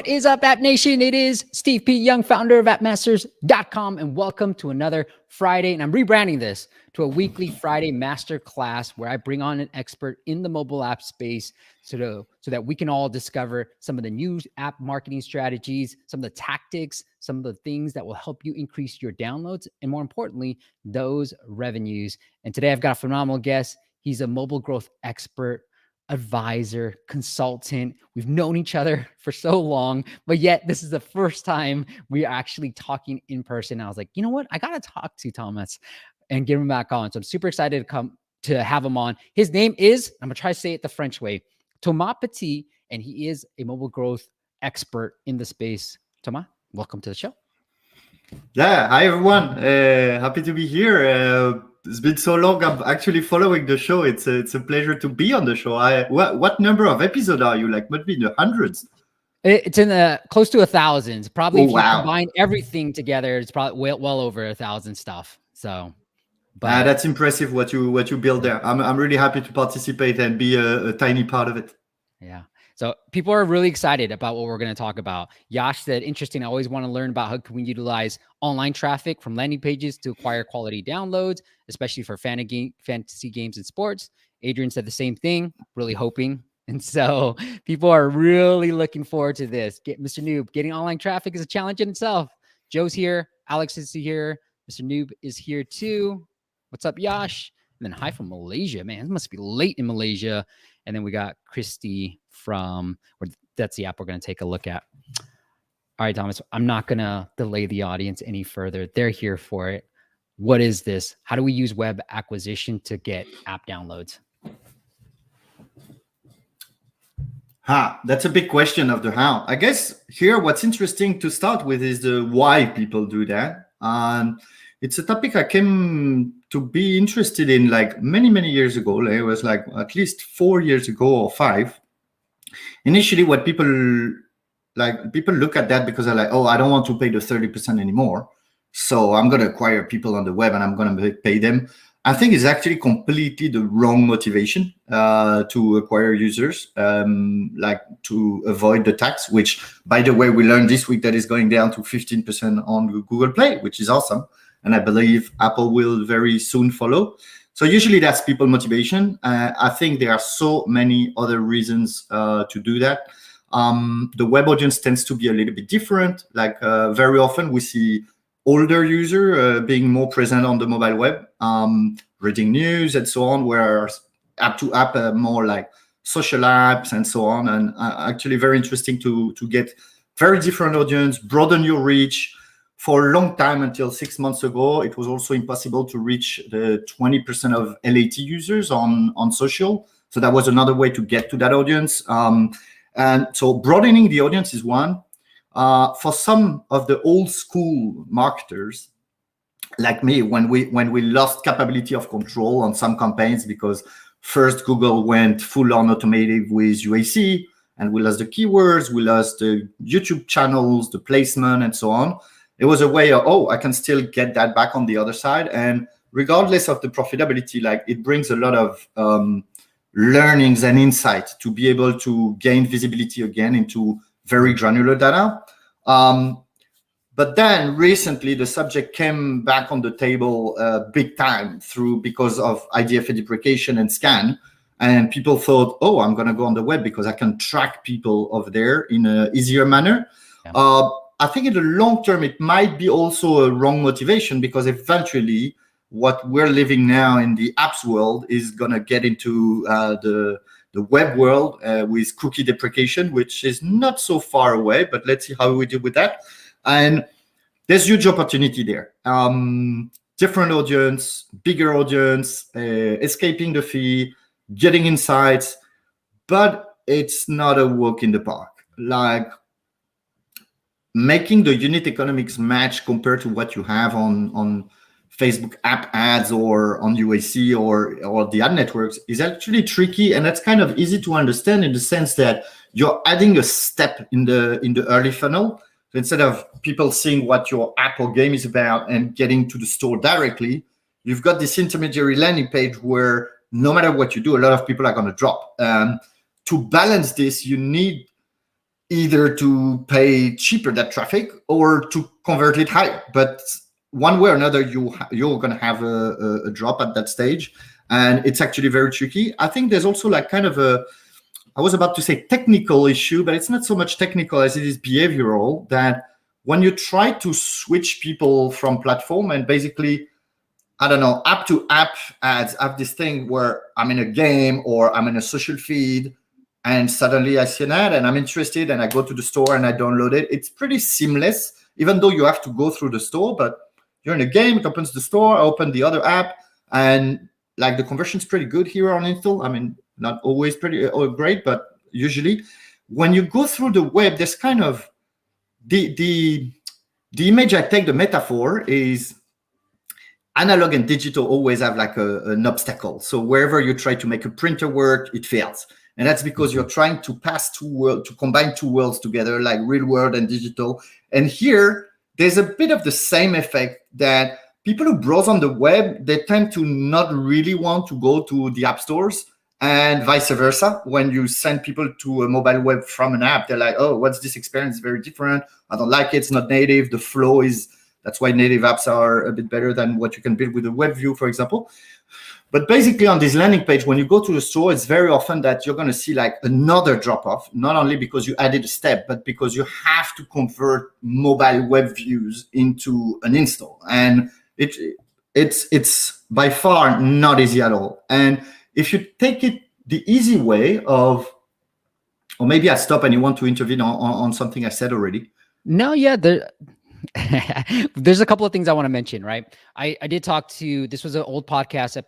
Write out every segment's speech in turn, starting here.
What is up, App Nation? It is Steve P. Young, founder of appmasters.com, and welcome to another Friday. And I'm rebranding this to a weekly Friday masterclass where I bring on an expert in the mobile app space so that we can all discover some of the new app marketing strategies, some of the tactics, some of the things that will help you increase your downloads, and more importantly, those revenues. And today I've got a phenomenal guest. He's a mobile growth expert, advisor, consultant. We've known each other for so long, but yet this is the first time we are actually talking in person. I was like, you know what? I got to talk to Thomas and get him back on. So I'm super excited to have him on. His name is, I'm going to try to say it the French way, Thomas Petit, and he is a mobile growth expert in the space. Thomas, welcome to the show. Yeah, hi everyone. Happy to be here. It's been so long. I'm actually following the show. It's a pleasure to be on the show. What number of episodes are you? Like, must be in the hundreds. It's in the close to 1,000. Probably if you wow. combine everything together, it's probably well over 1,000 stuff. So, but that's impressive what you build there. I'm really happy to participate and be a tiny part of it. Yeah. So people are really excited about what we're going to talk about. Yash said, interesting. I always want to learn about how can we utilize online traffic from landing pages to acquire quality downloads, especially for fantasy games and sports. Adrian said the same thing, really hoping. And so people are really looking forward to this. Mr. Noob, getting online traffic is a challenge in itself. Joe's here. Alex is here. Mr. Noob is here too. What's up, Yash? And then hi from Malaysia. Man, it must be late in Malaysia. And then we got Christy that's the app we're going to take a look at. All right, Thomas, I'm not going to delay the audience any further. They're here for it. What is this? How do we use web acquisition to get app downloads? That's a big question of the how. I guess here what's interesting to start with is the why people do that. It's a topic I came to be interested in like many years ago. It was like at least 4 years ago or 5. Initially, what people look at that because they're like, oh, I don't want to pay the 30% anymore. So I'm going to acquire people on the web and I'm going to pay them. I think it's actually completely the wrong motivation to acquire users, like to avoid the tax, which, by the way, we learned this week that is going down to 15% on Google Play, which is awesome. And I believe Apple will very soon follow. So usually that's people motivation. I think there are so many other reasons to do that. The web audience tends to be a little bit different. Like very often we see older user being more present on the mobile web, reading news and so on, whereas app to app more like social apps and so on. And actually very interesting to get very different audience, broaden your reach. For a long time, until 6 months ago, it was also impossible to reach the 20% of LAT users on social. So that was another way to get to that audience. And so broadening the audience is one. For some of the old school marketers, like me, when we lost capability of control on some campaigns because first Google went full on automated with UAC, and we lost the keywords, we lost the YouTube channels, the placement, and so on. It was a way of, I can still get that back on the other side. And regardless of the profitability, like it brings a lot of learnings and insight to be able to gain visibility again into very granular data. But then recently the subject came back on the table big time because of IDFA deprecation and scan. And people thought, I'm going to go on the web because I can track people over there in an easier manner. Yeah. I think in the long term, it might be also a wrong motivation because eventually what we're living now in the apps world is going to get into the web world with cookie deprecation, which is not so far away, but let's see how we deal with that. And there's huge opportunity there. Different audience, bigger audience, escaping the fee, getting insights, but it's not a walk in the park. Like, making the unit economics match compared to what you have on Facebook app ads or on UAC or the ad networks is actually tricky, and that's kind of easy to understand in the sense that you're adding a step in the early funnel. So instead of people seeing what your app or game is about and getting to the store directly, you've got this intermediary landing page where no matter what you do, a lot of people are going to drop. To balance this, you need either to pay cheaper that traffic or to convert it higher. But one way or another, you're going to have a drop at that stage. And it's actually very tricky. I think there's also like kind of I was about to say technical issue, but it's not so much technical as it is behavioral, that when you try to switch people from platform and basically, I don't know, app to app ads have this thing where I'm in a game or I'm in a social feed and suddenly I see an ad and I'm interested and I go to the store and I download it. It's pretty seamless, even though you have to go through the store, but you're in a game, it opens the store, I open the other app, and like the conversion's pretty good here on Install. I mean, not always pretty or great, but usually when you go through the web, there's kind of the image I take, the metaphor is analog and digital always have like an obstacle. So wherever you try to make a printer work, it fails. And that's because you're trying to pass to combine two worlds together, like real world and digital. And here, there's a bit of the same effect that people who browse on the web, they tend to not really want to go to the app stores, and vice versa. When you send people to a mobile web from an app, they're like, oh, what's this experience? It's very different. I don't like it. It's not native. The flow is, that's why native apps are a bit better than what you can build with a web view, for example. But basically on this landing page, when you go to the store, it's very often that you're going to see like another drop off, not only because you added a step, but because you have to convert mobile web views into an install. And it's by far not easy at all. And if you take it the easy way of, or maybe I stop and you want to intervene on something I said already. No, yeah, there's a couple of things I want to mention, right? I did talk to, this was an old podcast,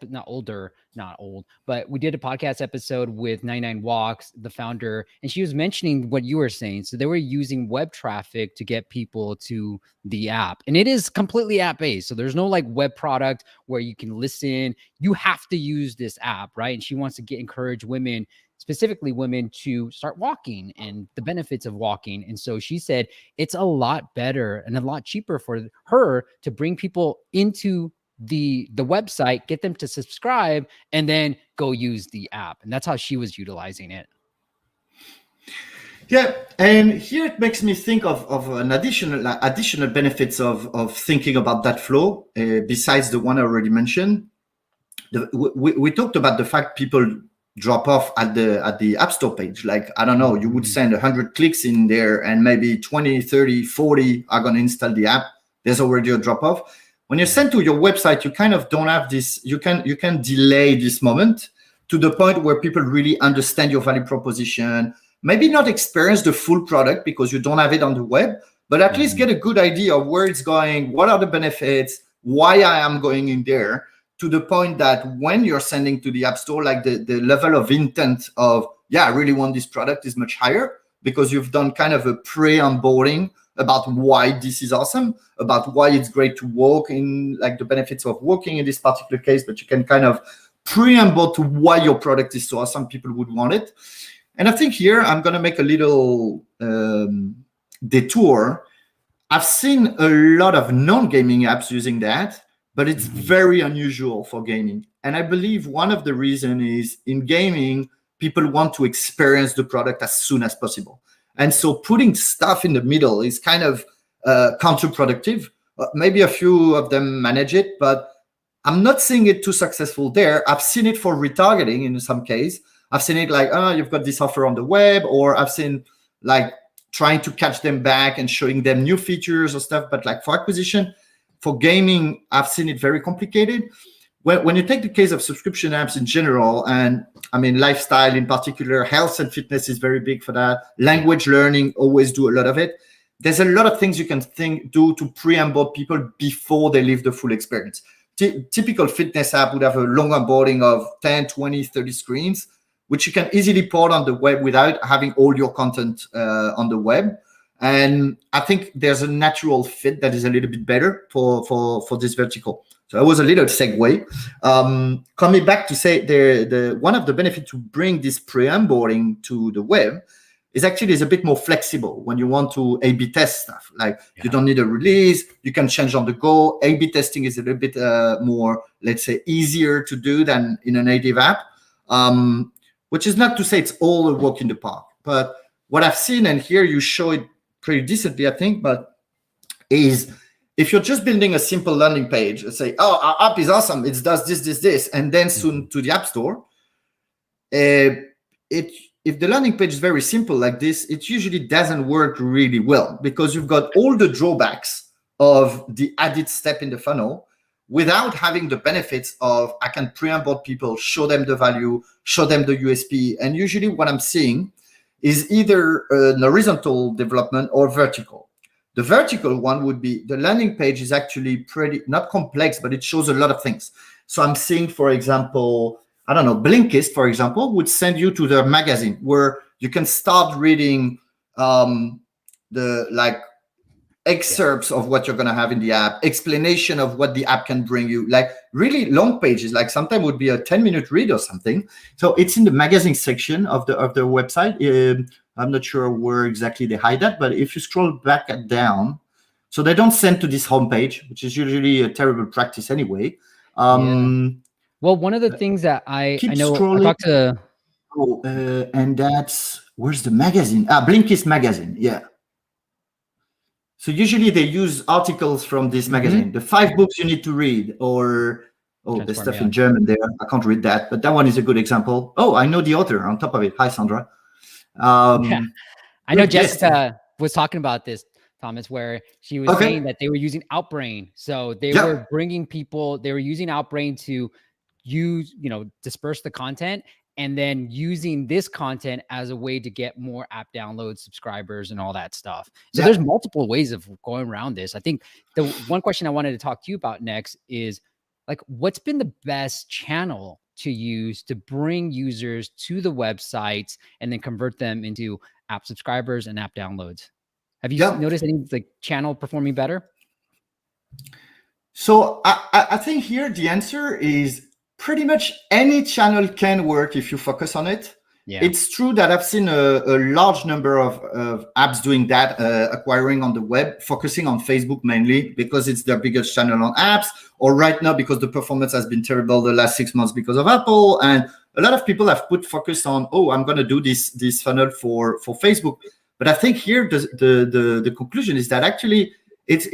not old, but we did a podcast episode with 99 Walks, the founder, and she was mentioning what you were saying. So they were using web traffic to get people to the app, and it is completely app-based. So there's no like web product where you can listen. You have to use this app, right? And she wants to encourage women, specifically women, to start walking and the benefits of walking. And so she said it's a lot better and a lot cheaper for her to bring people into the website, get them to subscribe, and then go use the app. And that's how she was utilizing it. Yeah, and here it makes me think of an additional benefits of thinking about that flow, besides the one I already mentioned. We talked about the fact people drop off at the App Store page. Like, I don't know, you would send 100 clicks in there and maybe 20, 30, 40 are going to install the app. There's already a drop off. When you send to your website, you kind of don't have this, you can delay this moment to the point where people really understand your value proposition, maybe not experience the full product because you don't have it on the web, but at least get a good idea of where it's going, what are the benefits, why I am going in there, to the point that when you're sending to the App Store, like the level of intent of, yeah, I really want this product is much higher because you've done kind of a pre-onboarding about why this is awesome, about why it's great to walk in, like the benefits of walking in this particular case, but you can kind of pre-onboard to why your product is so awesome, people would want it. And I think here I'm going to make a little detour. I've seen a lot of non-gaming apps using that, but it's very unusual for gaming. And I believe one of the reasons is in gaming, people want to experience the product as soon as possible. And so putting stuff in the middle is kind of counterproductive. Maybe a few of them manage it, but I'm not seeing it too successful there. I've seen it for retargeting in some case. I've seen it like, oh, you've got this offer on the web, or I've seen like trying to catch them back and showing them new features or stuff. But like for acquisition, for gaming, I've seen it very complicated. When you take the case of subscription apps in general, and I mean, lifestyle in particular, health and fitness is very big for that. Language learning, always do a lot of it. There's a lot of things you can do to pre-onboard people before they live the full experience. Typical fitness app would have a long onboarding of 10, 20, 30 screens, which you can easily port on the web without having all your content on the web. And I think there's a natural fit that is a little bit better for this vertical. So that was a little segue. Coming back to say the one of the benefits to bring this pre-onboarding to the web is actually a bit more flexible when you want to A/B test stuff. Like you don't need a release, you can change on the go. A/B testing is a little bit more, let's say, easier to do than in a native app, which is not to say it's all a walk in the park. But what I've seen, and here you show it pretty decently, I think, but is if you're just building a simple landing page, say, oh, our app is awesome, it does this, and then soon to the App Store, if the landing page is very simple like this, it usually doesn't work really well because you've got all the drawbacks of the added step in the funnel without having the benefits of I can pre-onboard people, show them the value, show them the USP. And usually what I'm seeing is either an horizontal development or vertical. The vertical one would be the landing page is actually pretty, not complex, but it shows a lot of things. So I'm seeing, for example, I don't know, Blinkist, for example, would send you to their magazine where you can start reading the like excerpts of what you're going to have in the app, explanation of what the app can bring you, like really long pages, like sometimes would be a 10-minute read or something. So it's in the magazine section of the website. I'm not sure where exactly they hide that, but if you scroll back and down, so they don't send to this homepage, which is usually a terrible practice anyway. Well, one of the things that I know, scrolling. I talked to... and that's, where's the magazine? Blinkist magazine, yeah. So usually they use articles from this magazine, the 5 books you need to read, or, there's stuff in German there. I can't read that, but that one is a good example. Oh, I know the author on top of it. Hi, Sandra. I know Jessica was talking about this, Thomas, where she was saying that they were using Outbrain. So they were bringing people, they were using Outbrain to use, disperse the content, and then using this content as a way to get more app downloads, subscribers, and all that stuff. So there's multiple ways of going around this. I think the one question I wanted to talk to you about next is, like, what's been the best channel to use to bring users to the websites and then convert them into app subscribers and app downloads? Have you noticed any channel performing better? So I think here the answer is pretty much any channel can work if you focus on it. Yeah. It's true that I've seen a large number of apps doing that, acquiring on the web, focusing on Facebook mainly because it's their biggest channel on apps, or right now because the performance has been terrible the last 6 months because of Apple. And a lot of people have put focus on, I'm going to do this funnel for Facebook. But I think here the conclusion is that actually it's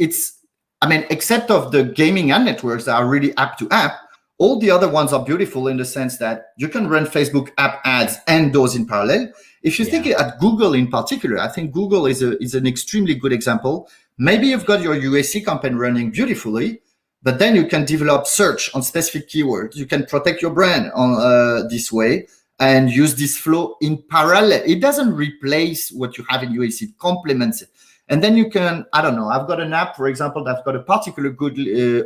except of the gaming ad networks that are really app to app, all the other ones are beautiful in the sense that you can run Facebook app ads and those in parallel. If you think at Google in particular, I think Google is an extremely good example. Maybe you've got your UAC campaign running beautifully, but then you can develop search on specific keywords. You can protect your brand on this way and use this flow in parallel. It doesn't replace what you have in UAC, it complements it. And then you can, I don't know, I've got an app, for example, that's got a particular good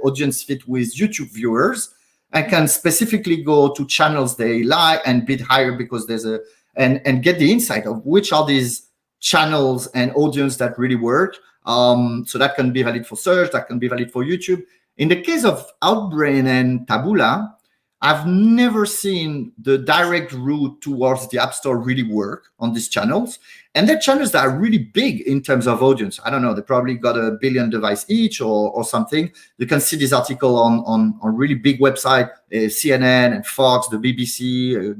audience fit with YouTube viewers. I can specifically go to channels they like and bid higher because there's and get the insight of which are these channels and audience that really work. So that can be valid for search, that can be valid for YouTube. In the case of Outbrain and Taboola, I've never seen the direct route towards the App Store really work on these channels. And they're channels that are really big in terms of audience. I don't know, they probably got 1 billion device each or something. You can see this article on really big website, CNN and Fox, the BBC,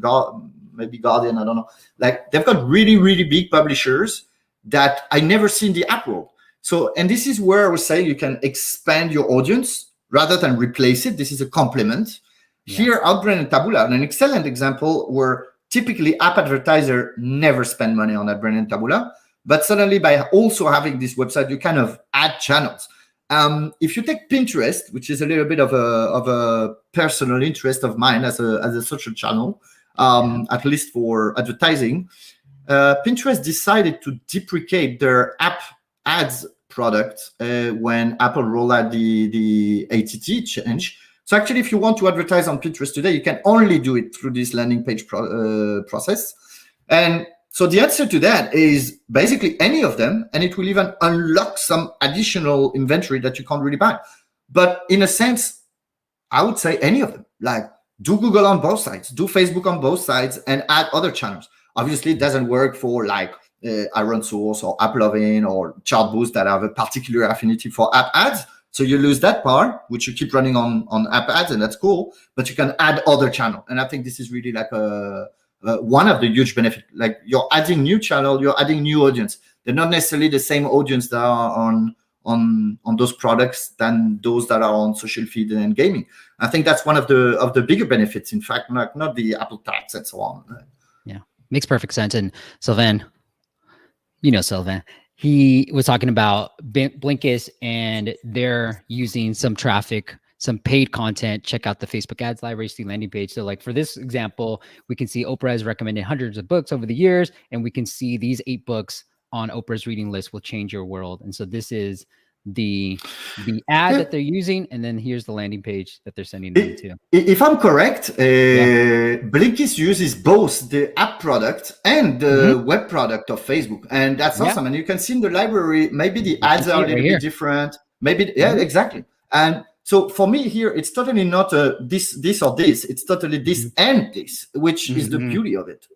maybe Guardian, I don't know. Like they've got really, really big publishers that I never seen the app world. So, and this is where I was saying you can expand your audience rather than replace it. This is a complement. Yeah. Here, Outbrain and Taboola are an excellent example where typically app advertiser never spend money on Outbrain and Taboola, but suddenly by also having this website, you kind of add channels. If you take Pinterest, which is a little bit of a personal interest of mine as a social channel, at least for advertising, Pinterest decided to deprecate their app ads product when Apple rolled out the ATT change. So actually, if you want to advertise on Pinterest today, you can only do it through this landing page process. And so the answer to that is basically any of them, and it will even unlock some additional inventory that you can't really buy. But in a sense, I would say any of them. Like do Google on both sides, do Facebook on both sides, and add other channels. Obviously, it doesn't work for like Iron Source or AppLovin or Chartboost that have a particular affinity for app ads. So you lose that part, which you keep running on app ads, and that's cool. But you can add other channel, and I think this is really like a one of the huge benefits. Like you're adding new channel, you're adding new audience. They're not necessarily the same audience that are on those products than those that are on social feed and gaming. I think that's one of the bigger benefits. In fact, not the Apple tax and so on. Yeah, makes perfect sense. And Sylvain, Sylvain, he was talking about Blinkist, and they're using some traffic, some paid content. Check out the Facebook ads library, see landing page. So like for this example, we can see Oprah has recommended hundreds of books over the years, and we can see these 8 books on Oprah's reading list will change your world. And so this is the ad that they're using, and then here's the landing page that they're sending them to. If I'm correct, Blinkist uses both the app product and the web product of Facebook, and that's awesome. And you can see in the library, maybe the ads are a little bit different. Maybe, exactly. And so for me here, it's totally not this or this. It's totally this and this, which is the beauty of it.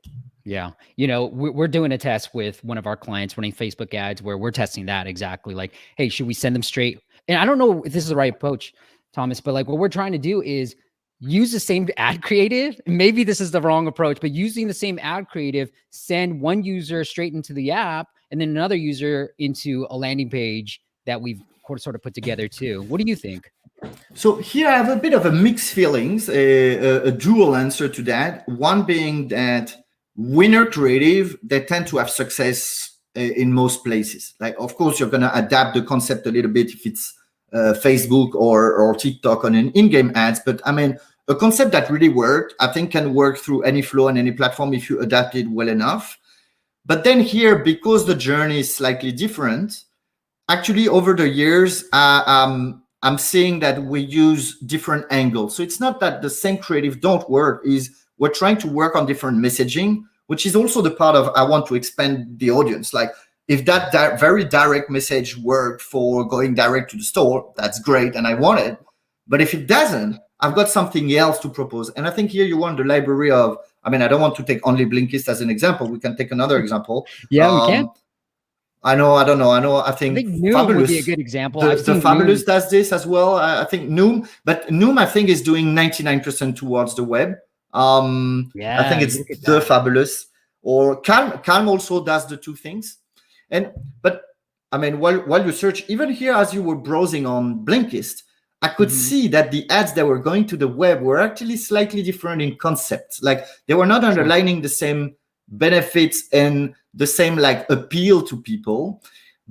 Yeah. We're doing a test with one of our clients running Facebook ads where we're testing that exactly. Like, hey, should we send them straight? And I don't know if this is the right approach, Thomas, but like what we're trying to do is use the same ad creative. Maybe this is the wrong approach, but using the same ad creative, send one user straight into the app and then another user into a landing page that we've sort of put together too. What do you think? So here I have a bit of a mixed feelings, a dual answer to that. One being that winner creative, they tend to have success in most places. Like, of course, you're going to adapt the concept a little bit if it's Facebook or TikTok on an in-game ads. But I mean, a concept that really worked, I think can work through any flow and any platform if you adapt it well enough. But then here, because the journey is slightly different, actually over the years, I'm seeing that we use different angles. So it's not that the same creative don't work, we're trying to work on different messaging, which is also the part of I want to expand the audience. Like if that very direct message worked for going direct to the store, that's great and I want it. But if it doesn't, I've got something else to propose. And I think here you want the library of, I don't want to take only Blinkist as an example. We can take another example. Yeah, we can. I think Noom Fabulous would be a good example. The Fabulous does this as well. I think Noom, but Noom I think is doing 99% towards the web. I think it's the Fabulous, or Calm also does the two things. But while you search, even here as you were browsing on Blinkist, I could see that the ads that were going to the web were actually slightly different in concept. Like they were not underlining the same benefits and the same like appeal to people,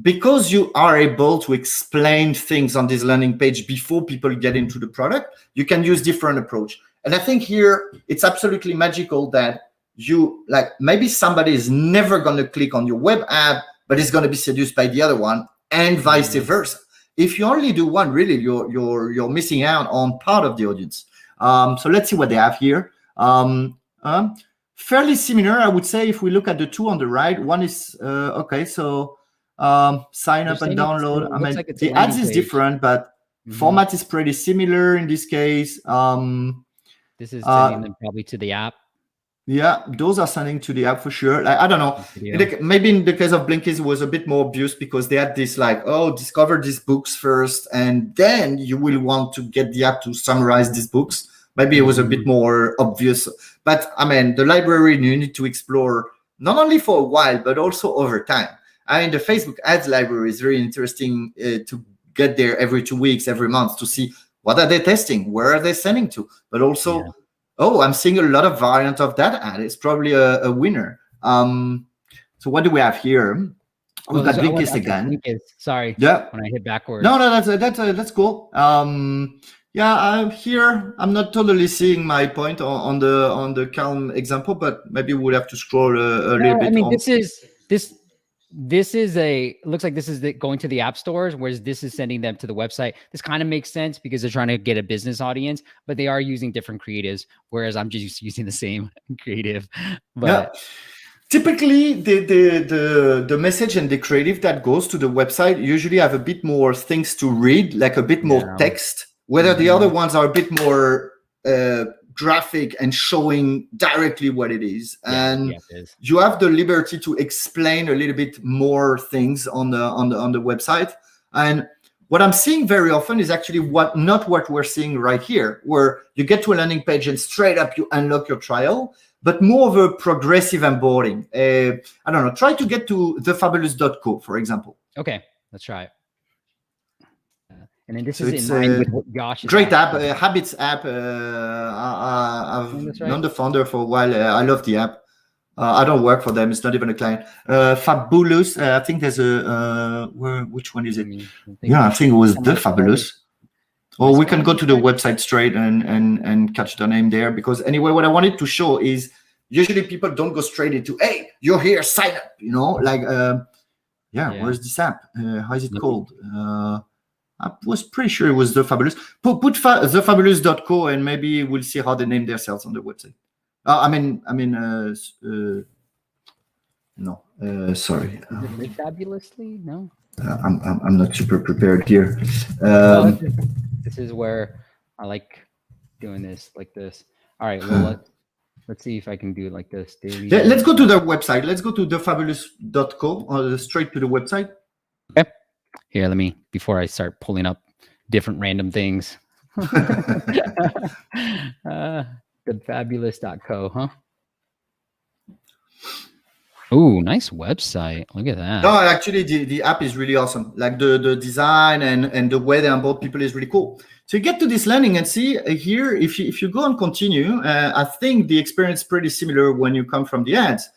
because you are able to explain things on this landing page before people get into the product. You can use different approach. And I think here it's absolutely magical that you like maybe somebody is never going to click on your web app, but is going to be seduced by the other one, and vice versa. If you only do one, really, you're missing out on part of the audience. So let's see what they have here. Fairly similar, I would say, if we look at the two on the right. One is okay. So sign up and download. Like the ads is different, but format is pretty similar in this case. This is sending them probably to the app. Yeah, those are sending to the app for sure. Like, I don't know. Maybe in the case of Blinkist, it was a bit more obvious because they had this like, discover these books first, and then you will want to get the app to summarize these books. Maybe it was a bit more obvious. But the library you need to explore not only for a while, but also over time. The Facebook ads library is very interesting to get there every 2 weeks, every month to see what are they testing, where are they sending to, but also, I'm seeing a lot of variant of that ad. It's probably a winner. So what do we have here? We've got Blinkist again. Blinkist. Sorry. Yeah. When I hit backwards. No, that's cool. Here I'm not totally seeing my point on the Calm example, but maybe we'll have to scroll a little bit. This is looks like this is going to the app stores, whereas this is sending them to the website. This kind of makes sense because they're trying to get a business audience, but they are using different creatives, whereas I'm just using the same creative. But typically the message and the creative that goes to the website usually have a bit more things to read, like a bit more text, whether the other ones are a bit more graphic and showing directly what it is. And you have the liberty to explain a little bit more things on the website. And what I'm seeing very often is actually not what we're seeing right here, where you get to a landing page and straight up you unlock your trial, but more of a progressive onboarding. I don't know, try to get to thefabulous.co, for example. Okay, let's try it. And then this is in line with what Josh is great app, Habits app. I've known the founder for a while. I love the app. I don't work for them. It's not even a client. Fabulous. I think there's a which one is it? I think it was The Fabulous. Or we can go to the website straight and catch the name there, because anyway, what I wanted to show is usually people don't go straight into, hey, you're here, sign up. You know, like where's this app? How is it called? I was pretty sure it was The Fabulous. Put thefabulous.co and maybe we'll see how they name themselves on the website. Sorry. Fabulously? No. I'm not super prepared here. This is where I like doing this like this. All right. Well, let's see if I can do it like this. Yeah, let's go to the website. Let's go to thefabulous.co or straight to the website. Okay. Here, let me, before I start pulling up different random things. Thefabulous.co, huh? Ooh, nice website. Look at that. No, actually, the app is really awesome. Like the design and the way they onboard people is really cool. So you get to this landing and see here, if you go and continue, I think the experience is pretty similar when you come from the ads.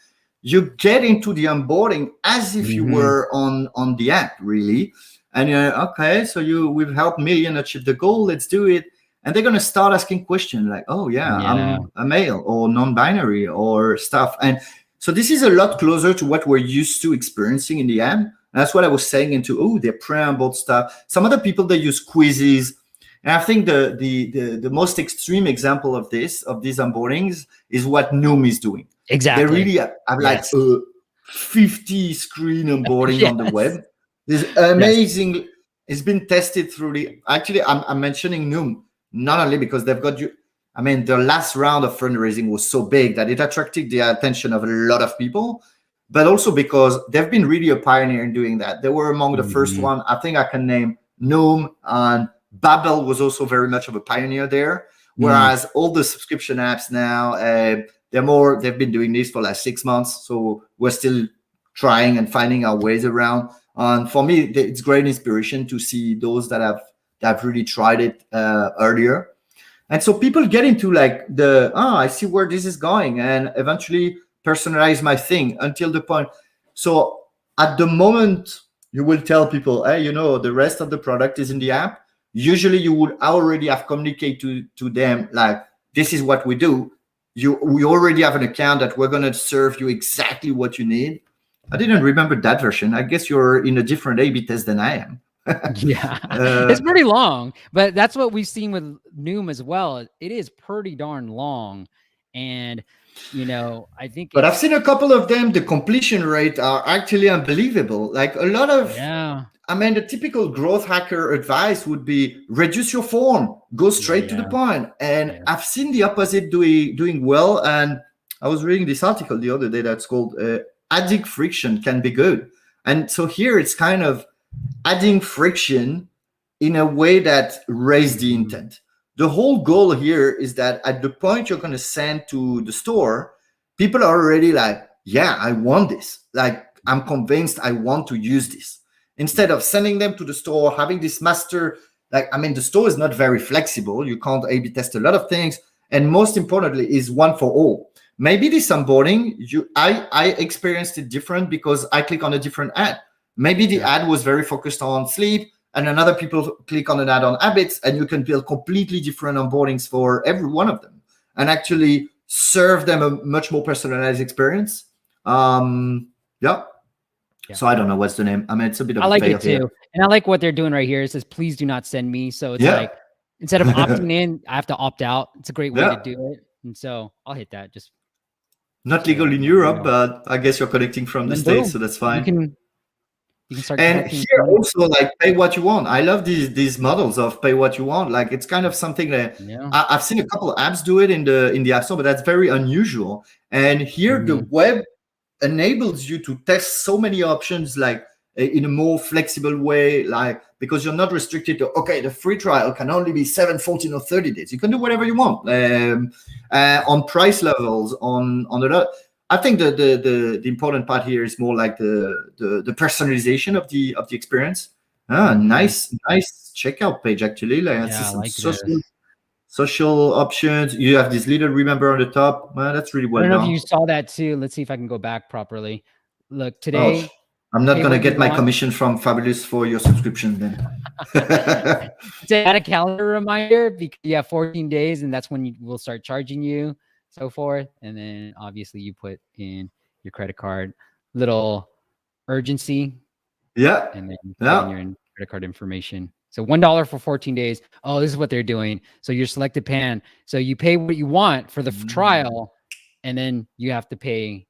You get into the onboarding as if you were on the app, really. And you're okay, so we've helped million achieve the goal. Let's do it. And they're going to start asking questions like, oh, yeah, I'm a male or non-binary or stuff. And so this is a lot closer to what we're used to experiencing in the app. And that's what I was saying into, their pre-onboard stuff. Some other people, they use quizzes. And I think the most extreme example of these onboardings is what Noom is doing. Exactly. They really have like 50 screen onboarding on the web. It's amazing. Yes. It's been tested through actually, I'm mentioning Noom, not only because they've got you. I mean, their last round of fundraising was so big that it attracted the attention of a lot of people, but also because they've been really a pioneer in doing that. They were among the first one. I think I can name Noom, and Babbel was also very much of a pioneer there. Whereas all the subscription apps now, they've been doing this for like 6 months. So we're still trying and finding our ways around. And for me, it's great inspiration to see those that have really tried it earlier. And so people get into like I see where this is going, and eventually personalize my thing until the point. So at the moment you will tell people, hey, the rest of the product is in the app. Usually you would already have communicated to them, like, this is what we do. We already have an account that we're going to serve you exactly what you need. I didn't remember that version. I guess you're in a different A/B test than I am. It's pretty long, but that's what we've seen with Noom as well. It is pretty darn long. And, I think. But I've seen a couple of them. The completion rate are actually unbelievable. Like a lot of, I mean, the typical growth hacker advice would be reduce your form, go straight to the point. And I've seen the opposite doing well. And I was reading this article the other day that's called adding friction can be good. And so here it's kind of adding friction in a way that raises the intent. The whole goal here is that at the point you're going to send to the store, people are already like, yeah, I want this. Like, I'm convinced I want to use this. Instead of sending them to the store, having this master, the store is not very flexible. You can't A/B test a lot of things. And most importantly is one for all. Maybe this onboarding, I experienced it different because I click on a different ad. Maybe the ad was very focused on sleep, and another people click on an ad on habits, and you can build completely different onboardings for every one of them and actually serve them a much more personalized experience. So I don't know what's the name. I mean, it's a bit of I like it too. Here. And I like what they're doing right here. It says, please do not send me. So it's like, instead of opting in, I have to opt out. It's a great way to do it. And so I'll hit that. Just not legal in Europe, but I guess you're connecting from the States, so that's fine. You can start. And here also, like, pay what you want. I love these models of pay what you want. Like, it's kind of something that I've seen a couple of apps do it in the App Store, but that's very unusual. And here the web enables you to test so many options, like in a more flexible way, like, because you're not restricted to, okay, the free trial can only be 7, 14, or 30 days. You can do whatever you want on price levels, on a lot. I think the important part here is more like the personalization of the experience. Nice checkout page, actually. Like, Yeah, I like social options. You have this little remember on the top. That's really well I don't know done. if you saw that too. Let's see if I can go back properly. Look, Oh, today. I'm not pay going to what you get my want. commission from Fabulous for your subscription then. Add a calendar reminder because you have 14 days and that's when we'll start charging you, so forth. And then obviously you put in your credit card, little urgency. Yeah. And then you put in your credit card information. So $1 for 14 days. Oh, this is what they're doing. So your selected plan. So you pay what you want for the trial, and then you have to pay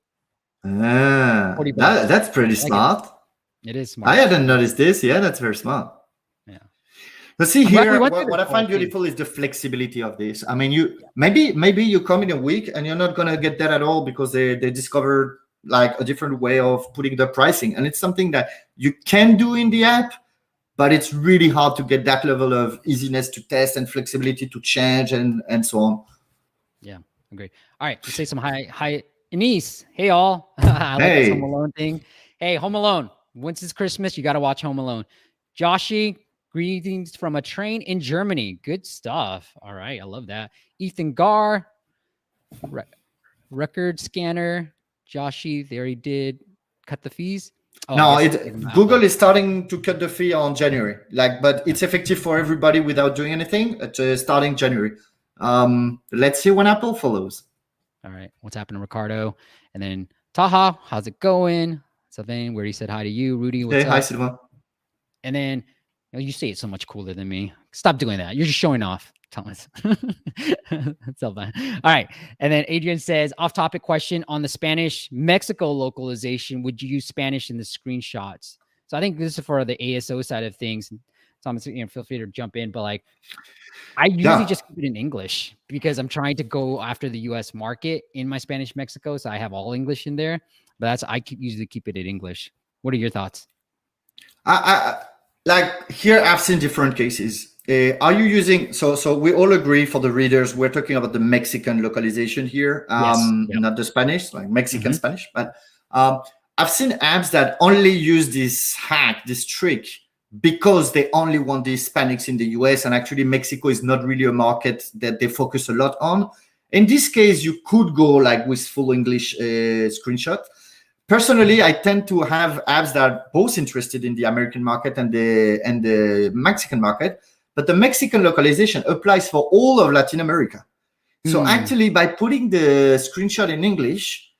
$40. That's pretty smart. It is smart. I hadn't noticed this. Yeah, that's very smart. Yeah. But see here, what I find beautiful is the flexibility of this. I mean, maybe you come in a week and you're not gonna get that at all because they discovered like a different way of putting the pricing, and it's something that you can do in the app, but it's really hard to get that level of easiness to test and flexibility to change and so on. Yeah, agree. All right, let's say some hi, Anise. Hey, all. I like this Home Alone thing. Hey, Home Alone. Once it's Christmas, you got to watch Home Alone. Joshy, greetings from a train in Germany. Good stuff. All right, I love that. Ethan Gar, record scanner. Joshy, they already did cut the fees. Oh, no, Google is starting to cut the fee on January, but it's effective for everybody without doing anything. Starting January. Let's see when Apple follows. All right, what's happening, Ricardo? And then Taha, how's it going? Sylvain, where he said hi to you. Rudy, what's up? Hi, Sylvain. And then you say it so much cooler than me. Stop doing that. You're just showing off, Thomas. Sylvain. All right. And then Adrian says, off-topic question on the Spanish-Mexico localization. Would you use Spanish in the screenshots? So I think this is for the ASO side of things. Thomas, feel free to jump in, but I usually just keep it in English because I'm trying to go after the U.S. market in my Spanish Mexico, so I have all English in there. But I usually keep it in English. What are your thoughts? Here, I've seen different cases. Are you using? So we all agree for the readers, we're talking about the Mexican localization here, not the Spanish, like Mexican Spanish. But I've seen apps that only use this hack, this trick, because they only want the Hispanics in the US, and actually Mexico is not really a market that they focus a lot on. In this case, you could go with full English screenshot. Personally, I tend to have apps that are both interested in the American market and the Mexican market, but the Mexican localization applies for all of Latin America. So actually, by putting the screenshot in English,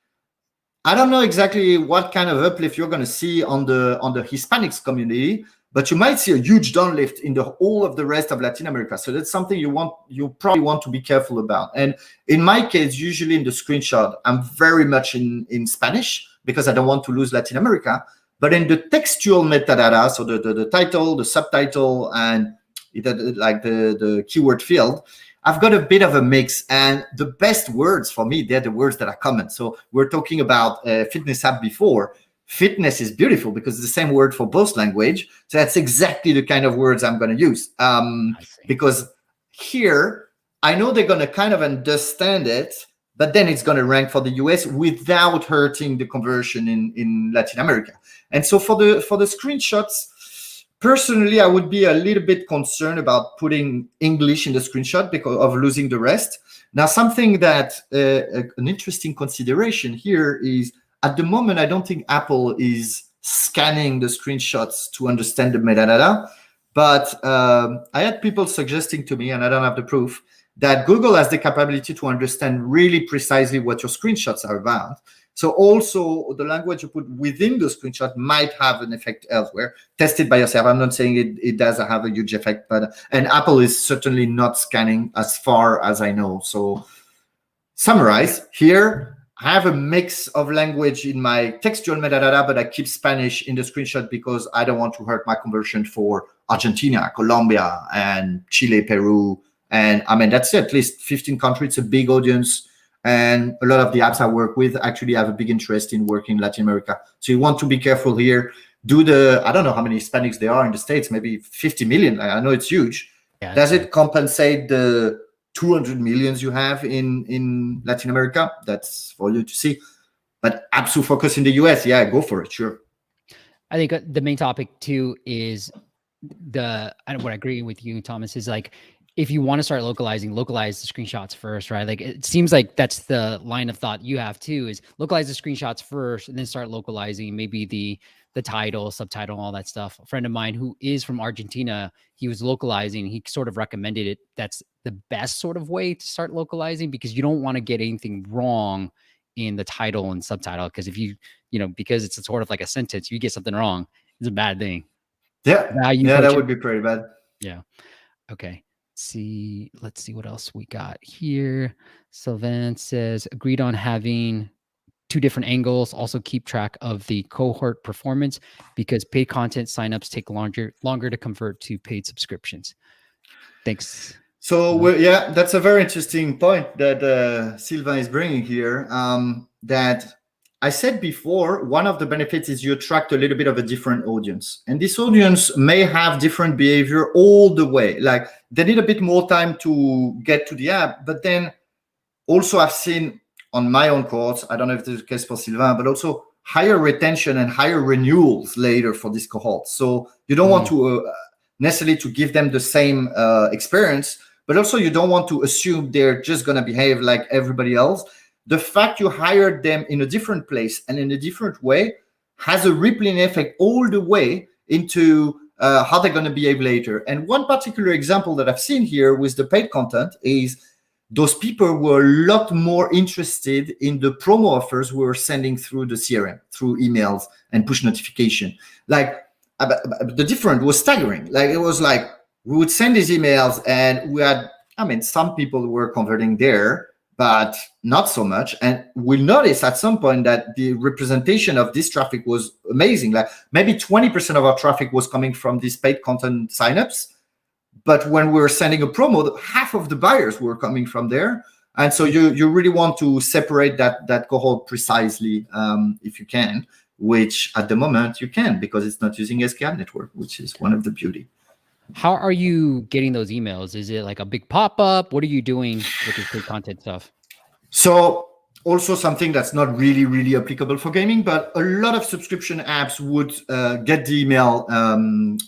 I don't know exactly what kind of uplift you're going to see on the Hispanics community, but you might see a huge downlift in all of the rest of Latin America. So that's something you probably want to be careful about. And in my case, usually in the screenshot, I'm very much in Spanish because I don't want to lose Latin America. But in the textual metadata, so the title, the subtitle, and the keyword field, I've got a bit of a mix. And the best words for me, they're the words that are common. So we're talking about fitness app before. Fitness is beautiful because it's the same word for both language. So that's exactly the kind of words I'm going to use. Because here, I know they're going to kind of understand it, but then it's going to rank for the US without hurting the conversion in Latin America. And so for the screenshots, personally, I would be a little bit concerned about putting English in the screenshot because of losing the rest. Now, something that an interesting consideration here is, at the moment, I don't think Apple is scanning the screenshots to understand the metadata, but I had people suggesting to me, and I don't have the proof, that Google has the capability to understand really precisely what your screenshots are about. So also the language you put within the screenshot might have an effect elsewhere. Test it by yourself. I'm not saying it does have a huge effect, and Apple is certainly not scanning as far as I know. So summarize here. I have a mix of language in my textual metadata, but I keep Spanish in the screenshot because I don't want to hurt my conversion for Argentina, Colombia, and Chile, Peru. And I mean, that's at least 15 countries. It's a big audience. And a lot of the apps I work with actually have a big interest in working in Latin America. So you want to be careful here. do the, I don't know how many Hispanics there are in the States, maybe 50 million. I know it's huge. Yeah, does it compensate the 200 millions you have in Latin America? That's for you to see. But absolute focus in the US, yeah, go for it, sure. I think the main topic too is what I agree with you, Thomas, is like, if you want to start localize the screenshots first, right? Like, it seems like that's the line of thought you have too, is localize the screenshots first and then start localizing maybe the title, subtitle, all that stuff. A friend of mine who is from Argentina, he was localizing, he sort of recommended it. That's the best sort of way to start localizing, because you don't want to get anything wrong in the title and subtitle. Because if because it's sort of like a sentence, you get something wrong, it's a bad thing. Yeah, that would be pretty bad. Yeah. Okay. Let's see what else we got here. Sylvain says, agreed on having 2 different angles. Also keep track of the cohort performance, because paid content signups take longer to convert to paid subscriptions. Thanks. So yeah, that's a very interesting point that Sylvain is bringing here. That I said before, one of the benefits is you attract a little bit of a different audience. And this audience may have different behavior all the way. Like, they need a bit more time to get to the app. But then also I've seen on my own cohorts, I don't know if this is the case for Sylvain, but also higher retention and higher renewals later for this cohort. So you don't want to necessarily to give them the same experience, but also you don't want to assume they're just going to behave like everybody else. The fact you hired them in a different place and in a different way has a rippling effect all the way into how they're going to behave later. And one particular example that I've seen here with the paid content is those people were a lot more interested in the promo offers we were sending through the CRM, through emails and push notification. Like, the difference was staggering. Like, it was like we would send these emails and we had, some people were converting there, but not so much. And we noticed at some point that the representation of this traffic was amazing. Like, maybe 20% of our traffic was coming from these paid content signups. But when we were sending a promo, half of the buyers were coming from there. And so you really want to separate that cohort precisely if you can, which at the moment you can, because it's not using SKAd network, which is one of the beauty. How are you getting those emails? Is it like a big pop-up? What are you doing with this paid content stuff? So also something that's not really, really applicable for gaming, but a lot of subscription apps would get the email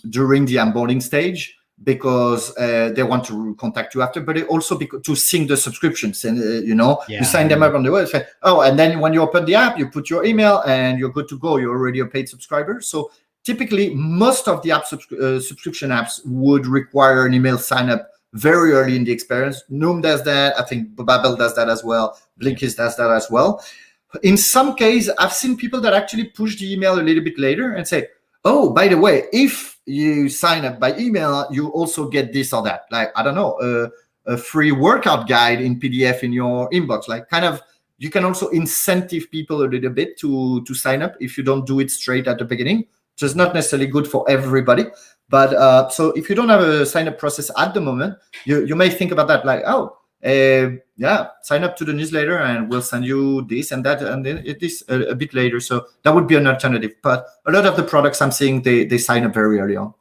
during the onboarding stage, because they want to contact you after, but also to sync the subscriptions. And, you sign them up on the website. Oh, and then when you open the app, you put your email and you're good to go. You're already a paid subscriber. So typically, most of the app subscription apps would require an email sign up very early in the experience. Noom does that. I think Babbel does that as well. Blinkist does that as well. In some cases, I've seen people that actually push the email a little bit later and say, oh, by the way, if you sign up by email, you also get this or that. Like, I don't know, a free workout guide in PDF in your inbox. Like, kind of, you can also incentive people a little bit to sign up if you don't do it straight at the beginning, which is not necessarily good for everybody. But so if you don't have a sign up process at the moment, you may think about that, like, sign up to the newsletter and we'll send you this and that, and then it is a bit later. So that would be an alternative. But a lot of the products I'm seeing, they sign up very early on.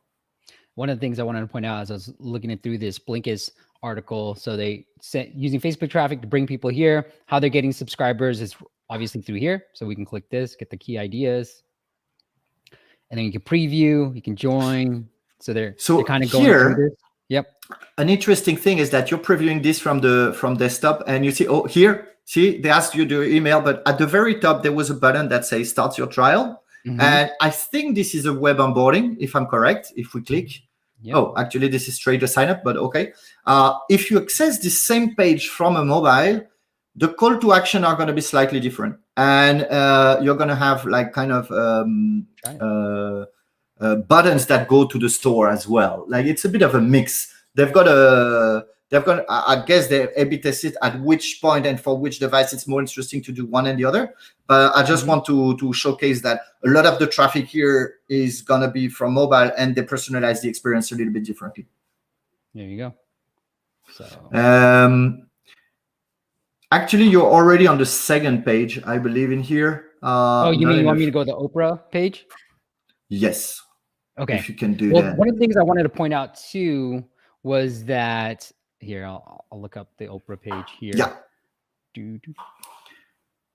One of the things I wanted to point out as I was looking through this Blinkist article, so they sent using Facebook traffic to bring people here. How they're getting subscribers is obviously through here. So we can click this, get the key ideas, and then you can preview, you can join. So they're kind of going through this. Yep. An interesting thing is that you're previewing this from desktop, and you see, they asked you to email, but at the very top there was a button that says start your trial. And I think this is a web onboarding, if I'm correct. If we click, actually this is straight to sign up, but okay. If you access the same page from a mobile, the call to action are going to be slightly different, and you're going to have like kind of buttons that go to the store as well. Like, it's a bit of a mix. I guess they A/B tested at which point and for which device it's more interesting to do one and the other. But I just want to showcase that a lot of the traffic here is gonna be from mobile, and they personalize the experience a little bit differently. There you go. So actually, you're already on the second page, I believe, in here. You mean you want me to go to the Oprah page? Yes. Okay. If you can do Well, that. one of the things I wanted to point out too was that here, I'll look up the Oprah page here. Yeah.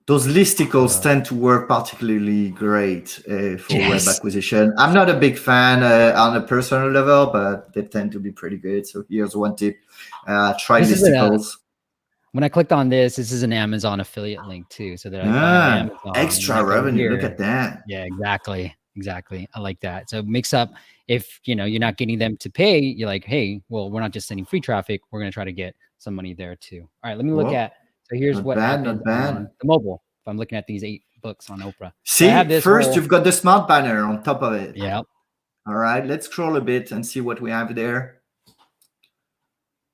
Those listicles tend to work particularly great for web acquisition. I'm not a big fan on a personal level, but they tend to be pretty good. So here's one tip. Try listicles. When I clicked on this is an Amazon affiliate link too. So that I buy Amazon. Extra revenue. Look at that. Yeah, exactly. I like that. So it makes up, if you're not getting them to pay, you're like, hey, well, we're not just sending free traffic. We're going to try to get some money there too. All right, let me look at. So here's what happens on the mobile. If I'm looking at these 8 books on Oprah. See, so first you've got the smart banner on top of it. Yeah. All right, let's scroll a bit and see what we have there.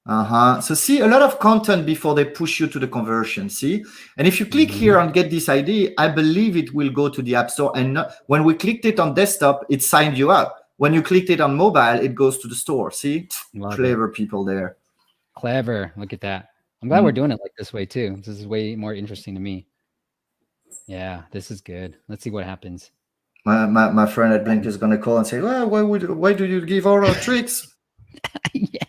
So see, a lot of content before they push you to the conversion, see? And if you click here on get this ID, I believe it will go to the App Store. And when we clicked it on desktop, it signed you up. When you clicked it on mobile, it goes to the store, see? Clever people there. Clever, look at that. I'm glad we're doing it like this way too. This is way more interesting to me. Yeah, this is good. Let's see what happens. My friend at Blinkist is going to call and say, well, why do you give all our tricks? Yeah.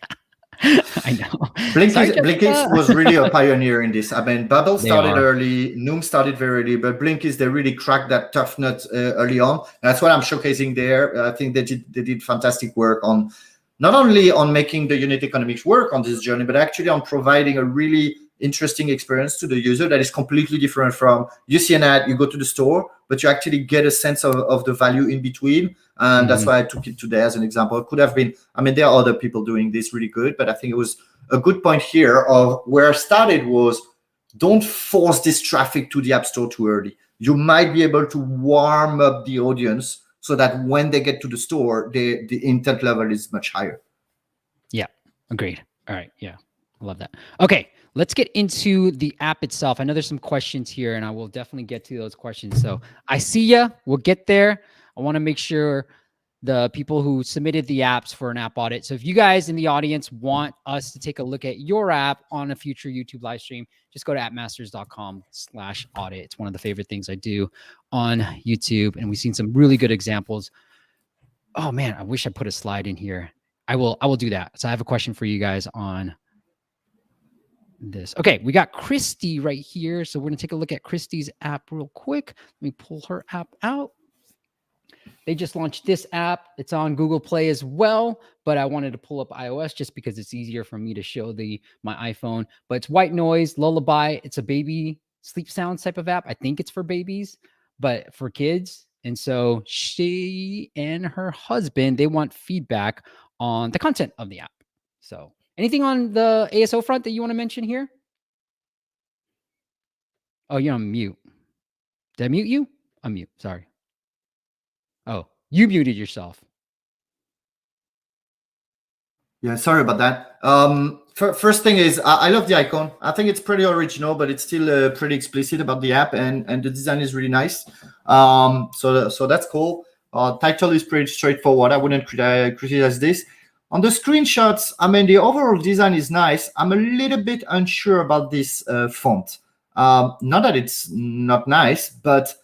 I know. Blinkist was really a pioneer in this. I mean, Bubble started early, Noom started very early, but Blinkist, they really cracked that tough nut early on. And that's what I'm showcasing there. I think they did fantastic work on not only on making the unit economics work on this journey, but actually on providing a really interesting experience to the user that is completely different from you see an ad, you go to the store, but you actually get a sense of the value in between. And that's why I took it today as an example. It could have been, I mean, there are other people doing this really good, but I think it was a good point here of where I started was don't force this traffic to the App Store too early. You might be able to warm up the audience so that when they get to the store, the intent level is much higher. Yeah, agreed. All right, yeah, I love that. Okay, let's get into the app itself. I know there's some questions here, and I will definitely get to those questions. So I see ya. We'll get there. I want to make sure the people who submitted the apps for an app audit. So if you guys in the audience want us to take a look at your app on a future YouTube live stream, just go to appmasters.com/audit. It's one of the favorite things I do on YouTube. And we've seen some really good examples. Oh man, I wish I put a slide in here. I will do that. So I have a question for you guys on this. Okay, we got Christy right here. So we're going to take a look at Christy's app real quick. Let me pull her app out. They just launched this app. It's on Google Play as well, but I wanted to pull up iOS just because it's easier for me to show my iPhone. But it's white noise, Lullaby. It's a baby sleep sounds type of app. I think it's for babies, but for kids. And so she and her husband, they want feedback on the content of the app. So anything on the ASO front that you want to mention here? Oh, you're on mute. Did I mute you? I'm mute. Sorry. Oh, you muted yourself. Yeah, sorry about that. First thing is, I love the icon. I think it's pretty original, but it's still pretty explicit about the app, and the design is really nice. So that's cool. Title is pretty straightforward. I wouldn't criticize this. On the screenshots, I mean, the overall design is nice. I'm a little bit unsure about this font. Not that it's not nice, but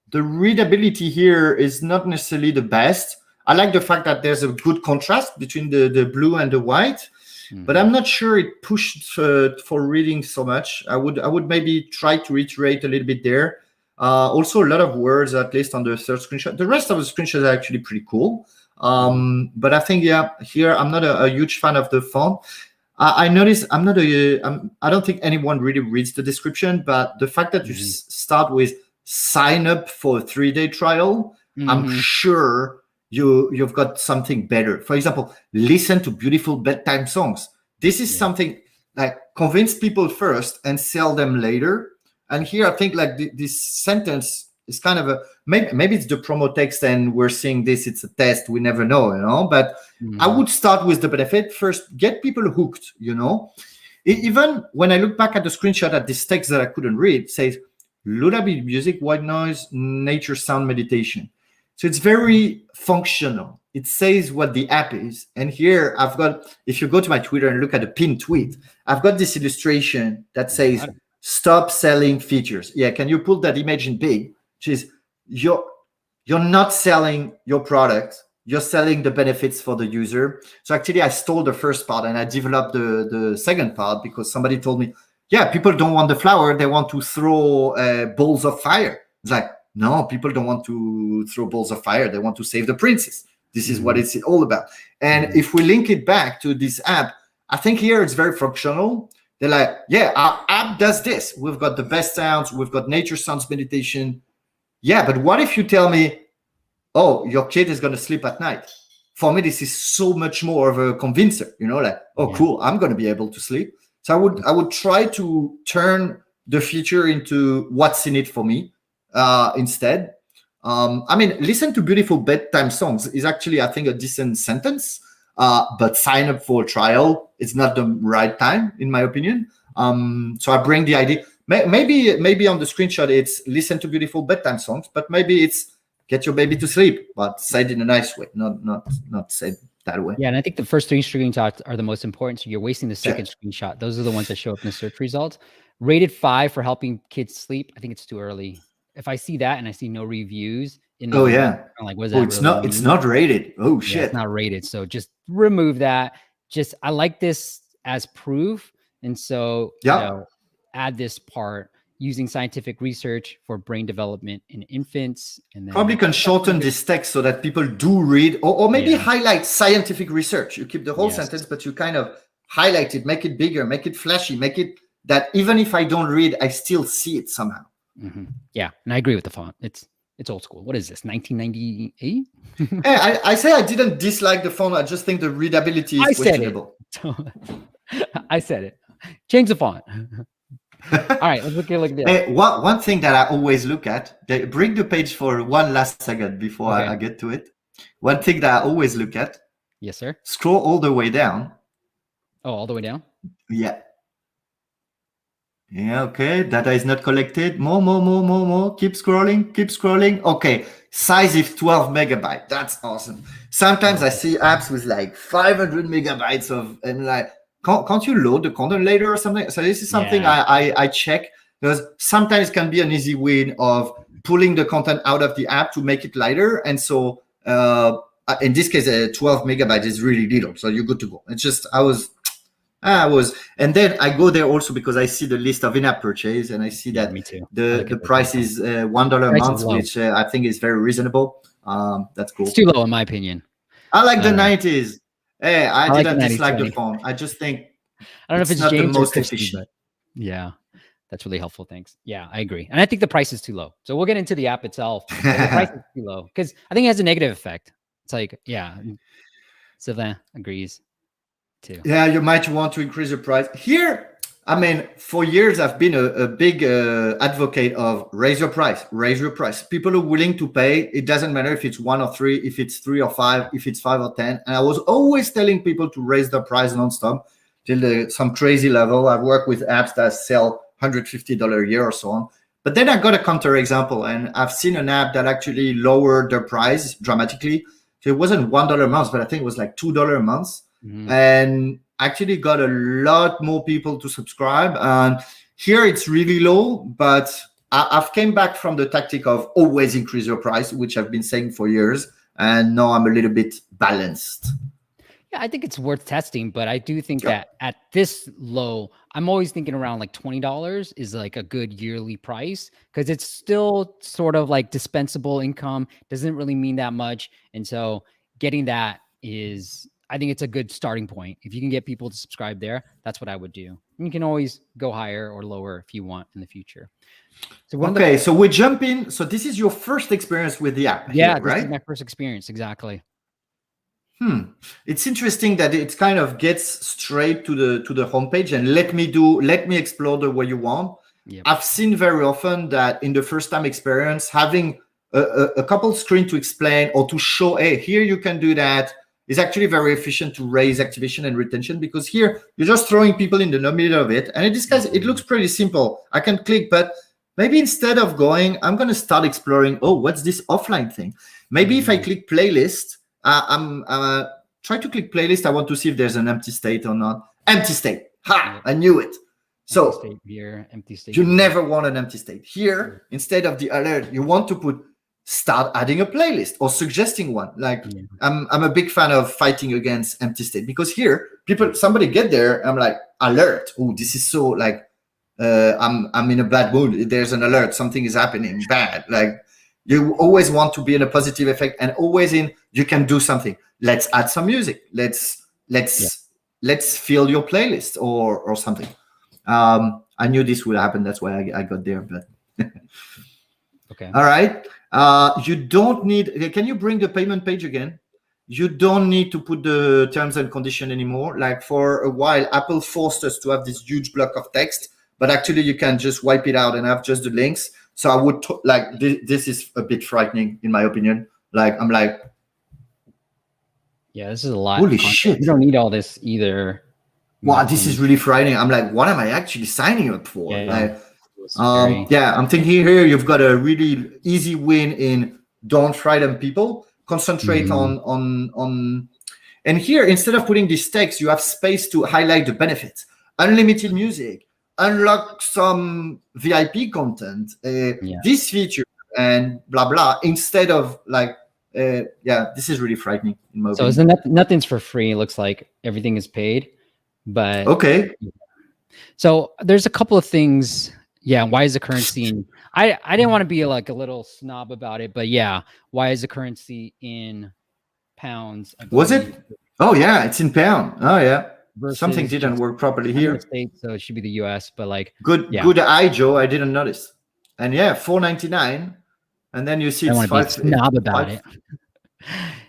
the readability here is not necessarily the best. I like the fact that there's a good contrast between the blue and the white, but I'm not sure it pushed for reading so much. I would maybe try to reiterate a little bit there. Also, a lot of words, at least on the third screenshot. The rest of the screenshots are actually pretty cool. But I think, yeah, here I'm not a huge fan of the font. I noticed I don't think anyone really reads the description, but the fact that you start with sign up for a 3-day trial, I'm sure you've got something better. For example, listen to beautiful bedtime songs. This is something like convince people first and sell them later. And here I think like this sentence is kind of a maybe it's the promo text and we're seeing this, it's a test, we never know, but I would start with the benefit first, get people hooked, Even when I look back at the screenshot at this text that I couldn't read, it says Lullaby music, white noise, nature sound meditation. So it's very functional. It says what the app is. And here I've got, if you go to my Twitter and look at the pinned tweet, I've got this illustration that says, stop selling features. Yeah, can you pull that image in big? Which is, you're not selling your product, you're selling the benefits for the user. So actually I stole the first part and I developed the second part because somebody told me, yeah, people don't want the flower, they want to throw balls of fire. It's like, no, people don't want to throw balls of fire, they want to save the princess. This is what it's all about. And if we link it back to this app, I think here it's very functional. They're like, yeah, our app does this. We've got the best sounds, we've got nature sounds meditation. Yeah, but what if you tell me, oh, your kid is going to sleep at night? For me, this is so much more of a convincer, like, oh, cool, I'm going to be able to sleep. So I would try to turn the feature into what's in it for me instead. Listen to beautiful bedtime songs is actually, I think, a decent sentence, but sign up for a trial. It's not the right time, in my opinion. So I bring the idea. Maybe on the screenshot, it's listen to beautiful bedtime songs, but maybe it's get your baby to sleep, but said in a nice way, not said that way. Yeah, and I think the first 3 screenshots are the most important. So you're wasting the second screenshot. Those are the ones that show up in the search results. Rated 5 for helping kids sleep. I think it's too early. If I see that and I see no reviews in the I'm like, what is that? It's not rated. Oh shit. Yeah, it's not rated. So just remove that. I like this as proof. And so add this part using scientific research for brain development in infants. And then probably can shorten this text so that people do read, or maybe highlight scientific research. You keep the whole sentence, but you kind of highlight it, make it bigger, make it flashy, make it that even if I don't read, I still see it somehow. Yeah, and I agree with the font. It's old school. What is this, 1998? Hey, I say I didn't dislike the font. I just think the readability is questionable. I said it. Change the font. All right, let's look at this. Hey, one thing that I always look at, bring the page for one last second before I get to it. One thing that I always look at. Yes, sir. Scroll all the way down. Oh, all the way down? Yeah. Yeah, okay. Data is not collected. More. Keep scrolling. Okay. Size is 12 megabytes. That's awesome. Sometimes I see apps with like 500 megabytes and like, can't you load the content later or something? So this is something I check, because sometimes it can be an easy win of pulling the content out of the app to make it lighter. And so in this case, 12 megabytes is really little. So you're good to go. It's just, and then I go there also because I see the list of in-app purchase and I see that the price is $1 a month, which I think is very reasonable. That's cool. It's too low in my opinion. I like the 90s. Hey, I didn't dislike the phone. I just think I don't know if it's not James the most or Christy, efficient. But yeah, that's really helpful. Thanks. Yeah, I agree. And I think the price is too low. So we'll get into the app itself. The price is too low because I think it has a negative effect. It's like, Sylvain agrees too. Yeah, you might want to increase the price. Here, for years, I've been a big advocate of raise your price. People are willing to pay. It doesn't matter if it's 1 or 3, if it's 3 or 5, if it's 5 or 10. And I was always telling people to raise their price nonstop till some crazy level. I've worked with apps that sell $150 a year or so on. But then I got a counter example, and I've seen an app that actually lowered their price dramatically. So it wasn't $1 a month, but I think it was like $2 a month. And actually got a lot more people to subscribe. And here it's really low, but I've came back from the tactic of always increase your price, which I've been saying for years. And now I'm a little bit balanced. Yeah, I think it's worth testing, but I do think that at this low, I'm always thinking around like $20 is like a good yearly price because it's still sort of like dispensable income. Doesn't really mean that much. And so getting that is, I think it's a good starting point. If you can get people to subscribe there, that's what I would do. You can always go higher or lower if you want in the future. So so we jump in. So this is your first experience with the app. Yeah, here, right? This is my first experience. Exactly. It's interesting that it kind of gets straight to the homepage and let me explore the way you want. Yep. I've seen very often that in the first time experience, having a couple screen to explain or to show, hey, here you can do that, is actually very efficient to raise activation and retention, because here you're just throwing people in the middle of it. And in this case, it looks pretty simple. I can click, but maybe instead of going, I'm going to start exploring, oh, what's this offline thing? Maybe if I click playlist, I'm try to click playlist. I want to see if there's an empty state or not. Empty state. Ha, I knew it. So empty state here, empty state you here. never want an empty state. Here, instead of the alert, you want to put start adding a playlist or suggesting one. Like I'm a big fan of fighting against empty state, because here somebody get there, I'm like, alert. Oh, this is so like I'm in a bad mood. There's an alert, something is happening bad. Like you always want to be in a positive effect, and always in you can do something. Let's add some music. Let's fill your playlist or something. I knew this would happen. That's why I got there. But okay. All right. You don't need. Can you bring the payment page again? You don't need to put the terms and condition anymore. Like for a while, Apple forced us to have this huge block of text, but actually you can just wipe it out and have just the links. So I would like this is a bit frightening in my opinion. Like I'm like, yeah, this is a lot. Holy shit! You don't need all this either. Wow, this is really frightening. I'm like, what am I actually signing up for? I'm thinking here you've got a really easy win in don't frighten people. Concentrate on and here, instead of putting this text, you have space to highlight the benefits. Unlimited music, unlock some VIP content, this feature, and blah blah. Instead of like, this is really frightening in my opinion. So nothing's for free. It looks like everything is paid. But okay. So there's a couple of things. Yeah. Why is the currency in? I didn't want to be like a little snob about it, but yeah. Why is the currency in pounds? Was it? Oh yeah, it's in pound. Oh yeah. Something didn't work properly here. States, so it should be the US, but like good eye, Joe. I didn't notice. And yeah, $4.99. And then you see it's snob about it.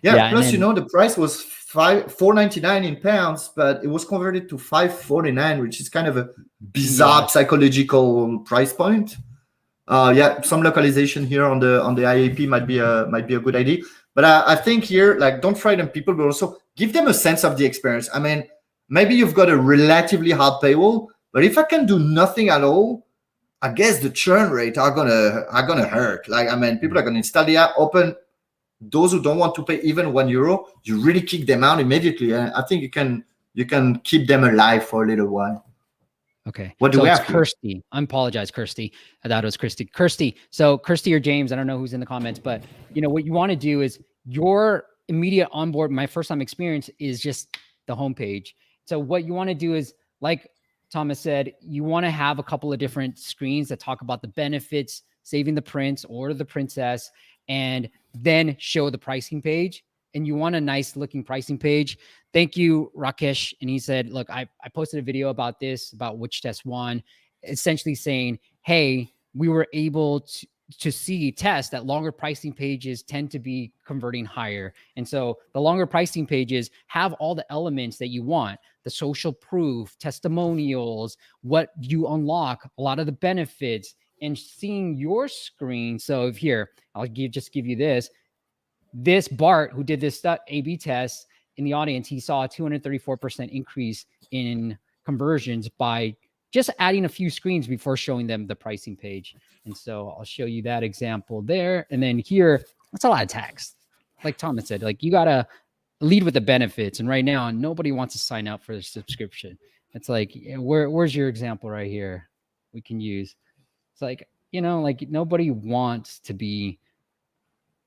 Yeah, plus you know the price was $4.99 in pounds, but it was converted to $5.49, which is kind of a bizarre psychological price point. Some localization here on the IAP might be a good idea. But I think here, like, don't frighten people, but also give them a sense of the experience. I mean, maybe you've got a relatively hard paywall, but if I can do nothing at all, I guess the churn rate are gonna hurt. Like, I mean, people are gonna install the app, open. Those who don't want to pay even €1, you really kick them out immediately. And I think you can keep them alive for a little while. Okay. What do we have? Kirsty. I apologize, Kirsty. I thought it was Kirsty. Kirsty. So Kirsty or James, I don't know who's in the comments, but you know what you want to do is your immediate onboard. My first time experience is just the homepage. So what you want to do is, like Thomas said, you want to have a couple of different screens that talk about the benefits, saving the prince or the princess, and then show the pricing page. And you want a nice looking pricing page. Thank you, Rakesh. And he said, look, I posted a video about this, about which test won, essentially saying, hey, we were able to see tests that longer pricing pages tend to be converting higher. And so the longer pricing pages have all the elements that you want, the social proof, testimonials, what you unlock, a lot of the benefits, and seeing your screen. So if here, I'll just give you this Bart who did this A/B test in the audience, he saw a 234% increase in conversions by just adding a few screens before showing them the pricing page. And so I'll show you that example there. And then here, that's a lot of text. Like Thomas said, like you got to lead with the benefits. And right now, nobody wants to sign up for the subscription. It's like, where's your example right here we can use? It's like, you know, like nobody wants to be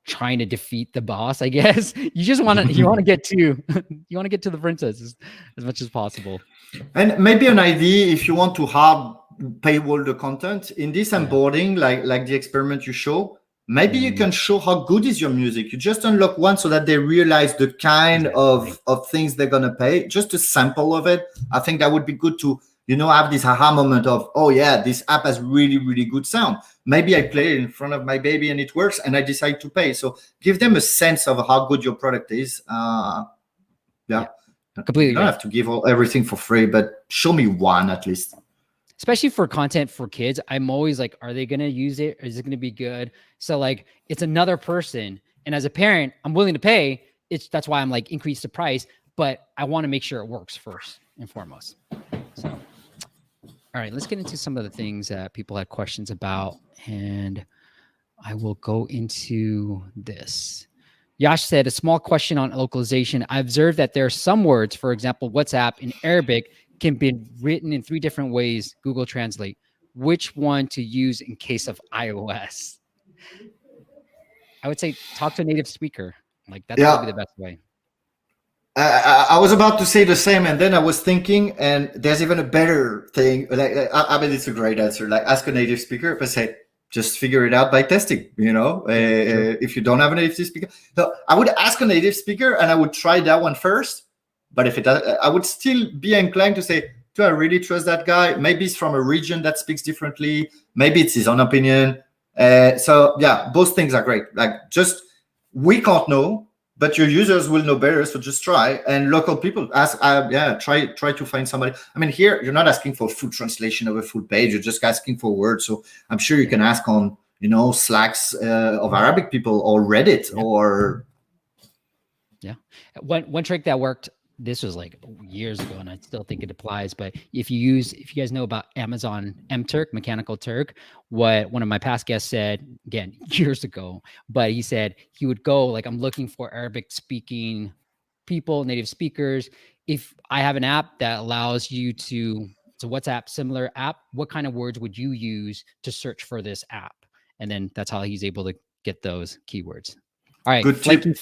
trying to defeat the boss, I guess. You just want to get to the princess as much as possible. And maybe an idea, if you want to hard paywall the content in this onboarding, like the experiment you show, maybe you can show how good is your music. You just unlock one so that they realize the kind of things they're gonna pay. Just a sample of it. I think that would be good to, you know, have this aha moment of, oh yeah, this app has really, really good sound. Maybe I play it in front of my baby and it works and I decide to pay. So give them a sense of how good your product is. Completely. You don't have to give everything for free, but show me one at least. Especially for content for kids, I'm always like, are they going to use it? Or is it going to be good? So like, it's another person. And as a parent, I'm willing to pay. That's why I'm like, increase the price, but I want to make sure it works first and foremost. So, all right, let's get into some of the things that people had questions about. And I will go into this. Yash said, a small question on localization. I observed that there are some words, for example, WhatsApp in Arabic can be written in 3 different ways. Google Translate. Which one to use in case of iOS? I would say talk to a native speaker. Like that's Yeah. probably the best way. I was about to say the same, and then I was thinking, and there's even a better thing. Like, I mean, it's a great answer. Like, ask a native speaker, but say, just figure it out by testing. If you don't have a native speaker, so I would ask a native speaker, and I would try that one first. But if it does, I would still be inclined to say, do I really trust that guy? Maybe it's from a region that speaks differently. Maybe it's his own opinion. So yeah, both things are great. Like, just we can't know, but your users will know better. So just try. And local people ask, try to find somebody. I mean, here you're not asking for full translation of a full page. You're just asking for words. So I'm sure you can ask on, Slacks of Arabic people or Reddit or. Yeah. One trick that worked, this was like years ago, and I still think it applies. But if you guys know about Amazon MTurk, Mechanical Turk, what one of my past guests said, again, years ago, but he said he would go like, I'm looking for Arabic speaking people, native speakers. If I have an app that allows you to, it's a WhatsApp similar app, what kind of words would you use to search for this app? And then that's how he's able to get those keywords. All right, good tip. You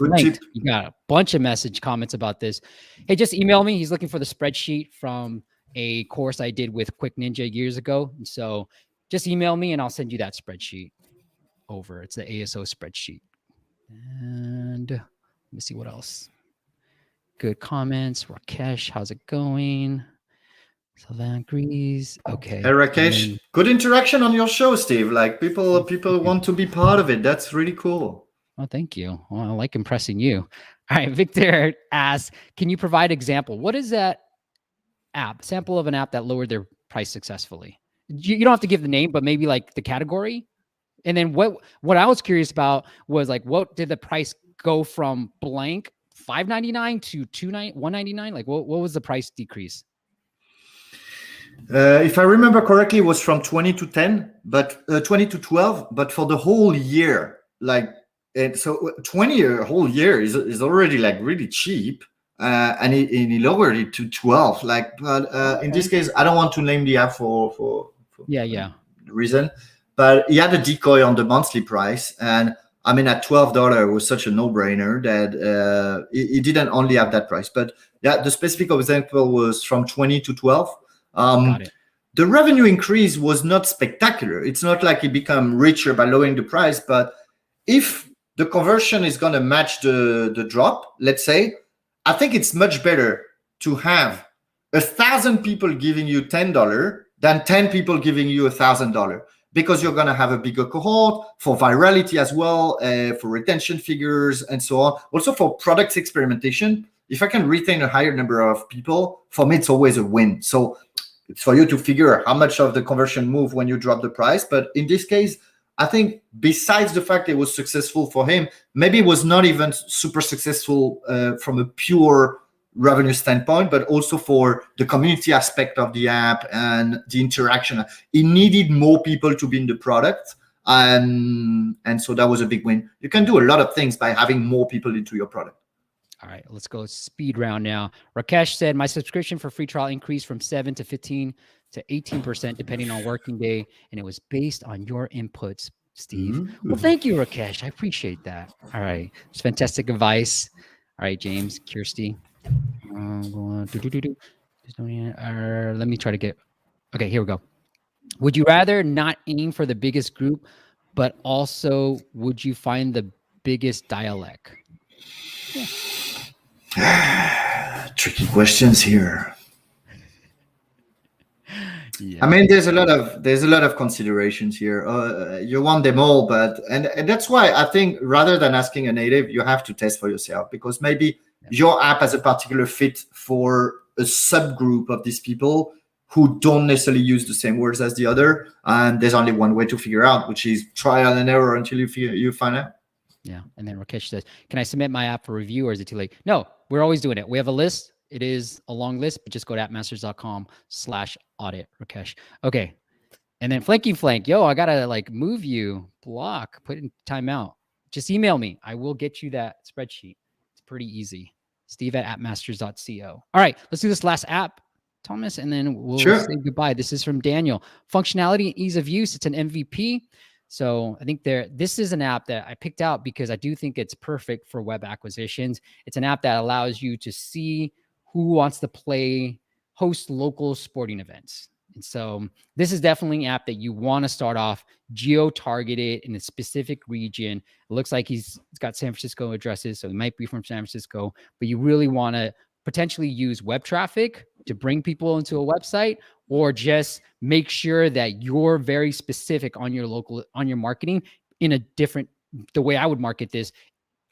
got a bunch of message comments about this. Hey, just email me. He's looking for the spreadsheet from a course I did with Quick Ninja years ago. And so just email me and I'll send you that spreadsheet over. It's the ASO spreadsheet. And let me see what else. Good comments. Rakesh, how's it going? Sylvan agrees. Okay. Hey, Rakesh, good interaction on your show, Steve. Like people want to be part of it. That's really cool. Oh, thank you. Well, I like impressing you. All right. Victor asks, can you provide example? What is that app, sample of an app that lowered their price successfully? You don't have to give the name, but maybe like the category. And then what I was curious about was like, what did the price go from blank $5.99 to $1.99? Like what was the price decrease? If I remember correctly, it was from 20 to 10, but 20 to 12, but for the whole year, like, and so 20 a whole year is already like really cheap, and he lowered it to 12. Like, but in this case, I don't want to name the app for reason, but he had a decoy on the monthly price, and I mean at $12 it was such a no-brainer that he didn't only have that price. But yeah, the specific example was from 20 to 12. Got it. The revenue increase was not spectacular. It's not like he become richer by lowering the price, but if the conversion is going to match the drop, let's say, I think it's much better to have 1,000 people giving you $10 than 10 people giving you $1,000, because you're going to have a bigger cohort for virality as well, for retention figures and so on. Also for product experimentation, if I can retain a higher number of people, for me, it's always a win. So it's for you to figure how much of the conversion move when you drop the price. But in this case, I think besides the fact it was successful for him, maybe it was not even super successful from a pure revenue standpoint, but also for the community aspect of the app and the interaction. It needed more people to be in the product. And so that was a big win. You can do a lot of things by having more people into your product. All right, let's go speed round now. Rakesh said, my subscription for free trial increased from 7 to 15 to 18%, depending on working day. And it was based on your inputs, Steve. Mm-hmm. Well, thank you, Rakesh. I appreciate that. All right. It's fantastic advice. All right, James, Kirsty. Let me try to get, okay, here we go. Would you rather not aim for the biggest group, but also would you find the biggest dialect? Yeah. Tricky questions here. Yeah. I mean, there's a lot of considerations here. You want them all, but and that's why I think rather than asking a native, you have to test for yourself, because maybe your app has a particular fit for a subgroup of these people who don't necessarily use the same words as the other, and there's only one way to figure out, which is trial and error until you find out. Yeah. And then Rakesh says, can I submit my app for review, or is it too late? No, we're always doing it. We have a list. It is a long list, but just go to appmasters.com/audit, Rakesh. Okay. And then Flanky Flank, yo, I got to like move you, block, put in timeout. Just email me. I will get you that spreadsheet. It's pretty easy. Steve@appmasters.co. All right, let's do this last app, Thomas, and then we'll say goodbye. This is from Daniel. Functionality and ease of use. It's an MVP. So I think this is an app that I picked out because I do think it's perfect for web acquisitions. It's an app that allows you to see who wants to host local sporting events. And so this is definitely an app that you want to start off geo-targeted in a specific region. It looks like he's got San Francisco addresses, so he might be from San Francisco, but you really want to potentially use web traffic to bring people into a website, or just make sure that you're very specific on your marketing in a different, the way I would market this,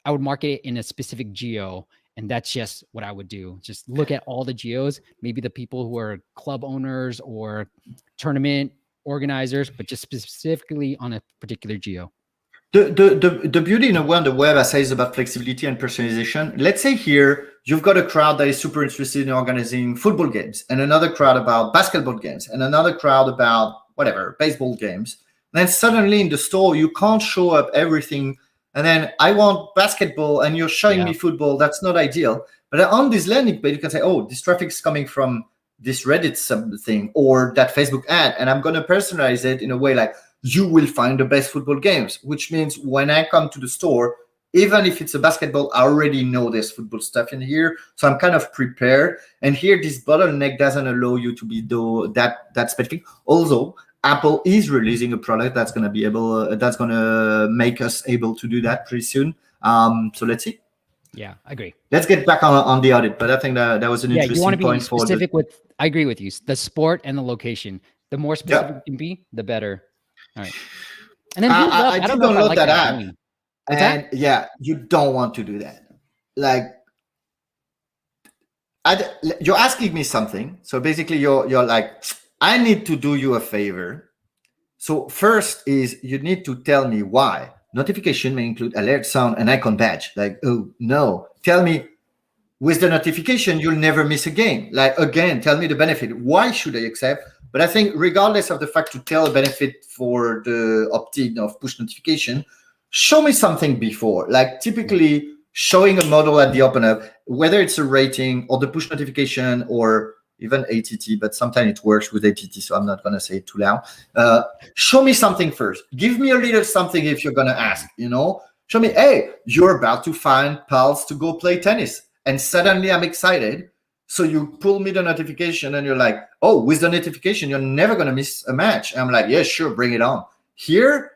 I would market it in a specific geo. And that's just what I would do. Just look at all the geos, maybe the people who are club owners or tournament organizers, but just specifically on a particular geo. The beauty in a way on the web, as I say, is about flexibility and personalization. Let's say here, you've got a crowd that is super interested in organizing football games, and another crowd about basketball games, and another crowd about whatever, baseball games. And then suddenly in the store, you can't show up everything. And then I want basketball and you're showing me football. That's not ideal. But on this landing page, you can say, oh, this traffic is coming from this Reddit thing or that Facebook ad. And I'm going to personalize it in a way like you will find the best football games, which means when I come to the store, even if it's a basketball, I already know there's football stuff in here. So I'm kind of prepared. And here, this bottleneck doesn't allow you to be that specific. Although Apple is releasing a product that's going to be that's going to make us able to do that pretty soon. So let's see. Yeah, I agree. Let's get back on the audit, but I think that was an interesting you want to be point. Specific with. I agree with you. The sport and the location. The more specific you can be, the better. All right. And then I don't know download that app. And yeah, you don't want to do that. Like, you're asking me something. So basically, you're like, I need to do you a favor. So first is you need to tell me why. Notification may include alert sound and icon badge. Like, oh no, tell me with the notification, you'll never miss a game. Like, again, tell me the benefit. Why should I accept? But I think regardless of the fact to tell a benefit for the opt-in of push notification, show me something before. Like typically showing a model at the open up, whether it's a rating or the push notification or even ATT, but sometimes it works with ATT, so I'm not going to say it too loud. Show me something first. Give me a little something if you're going to ask, Show me, hey, you're about to find pals to go play tennis. And suddenly I'm excited. So you pull me the notification and you're like, oh, with the notification, you're never going to miss a match. And I'm like, yeah, sure, bring it on. Here.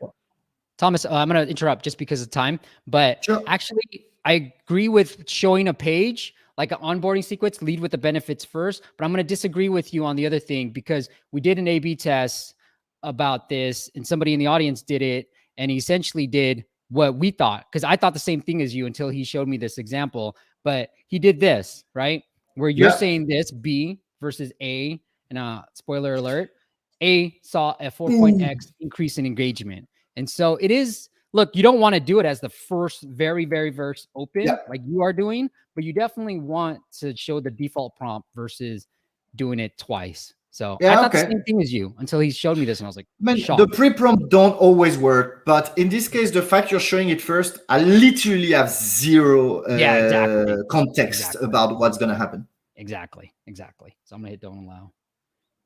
Thomas, I'm going to interrupt just because of time. But actually, I agree with showing a page like an onboarding sequence, lead with the benefits first. But I'm going to disagree with you on the other thing because we did an A/B test about this and somebody in the audience did it. And he essentially did what we thought, because I thought the same thing as you until he showed me this example. But he did this, right? Where you're saying this B versus A, and spoiler alert, A saw a 4.x increase in engagement. And so it is, look, you don't want to do it as the first very open like you are doing, but you definitely want to show the default prompt versus doing it twice. So I thought the same thing as you until he showed me this and I was like, the pre-prompt don't always work, but in this case, the fact you're showing it first, I literally have zero context about what's going to happen. Exactly. So I'm going to hit don't allow.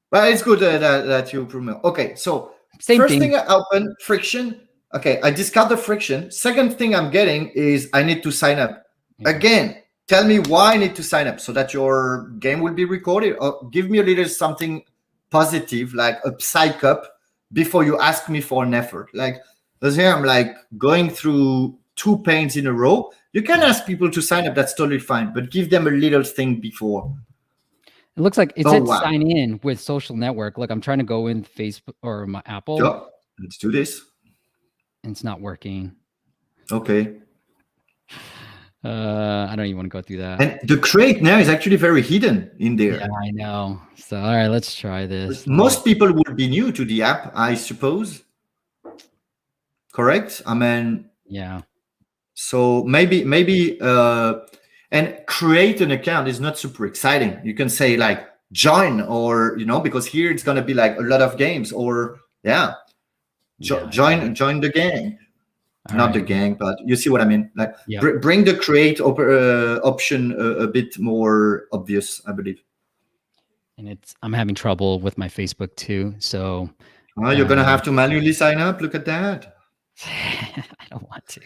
But it's good that you promote. Okay, so first thing I open, friction. Okay, I discard the friction. Second thing I'm getting is I need to sign up. Again, tell me why I need to sign up so that your game will be recorded, or give me a little something positive, like a psych up before you ask me for an effort. Like, here I'm like going through 2 pains in a row. You can ask people to sign up. That's totally fine, but give them a little thing before. It looks like it said sign in with social network. Look, I'm trying to go in Facebook or my Apple. Sure. Let's do this. It's not working. Okay. I don't even want to go through that. And the crate now is actually very hidden in there. Yeah, I know. So, all right, let's try this. Most people would be new to the app, I suppose. Correct? I mean, yeah. So maybe, and create an account is not super exciting. You can say like join or, because here it's going to be like a lot of games or join the gang. Not the gang, but you see what I mean. Like bring the create option a bit more obvious, I believe. And I'm having trouble with my Facebook too. So Oh, you're going to have to manually sign up. Look at that. I don't want to.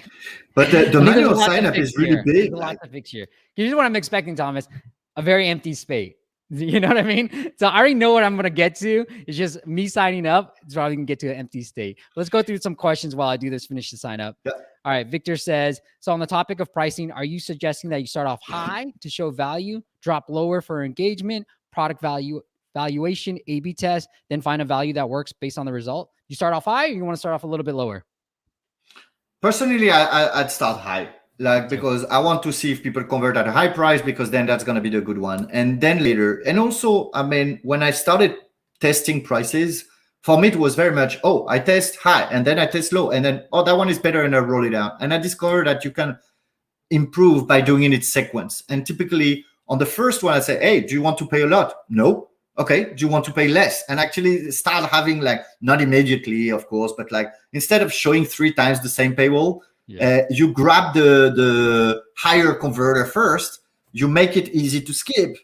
But the I think there's a manual lot to sign up fix is really here. big. There's a lot to fix here. Here's what I'm expecting, Thomas. A very empty space. You know what I mean? So I already know what I'm going to get to. It's just me signing up. It's probably going to get to an empty state. Let's go through some questions while I do this, finish the sign up. Yeah. All right. Victor says, so on the topic of pricing, are you suggesting that you start off high to show value, drop lower for engagement, product valuation, A/B test, then find a value that works based on the result? You start off high or you want to start off a little bit lower? Personally, I'd start high, because I want to see if people convert at a high price, because then that's going to be the good one. And then later, and also, I mean, when I started testing prices, for me, it was very much, oh, I test high and then I test low, and then, oh, that one is better, and I roll it out. And I discovered that you can improve by doing it in sequence. And typically on the first one, I say, hey, do you want to pay a lot? No. Okay, do you want to pay less? And actually start having, like, not immediately, of course, but like instead of showing 3 times the same paywall, you grab the higher converter first, you make it easy to skip,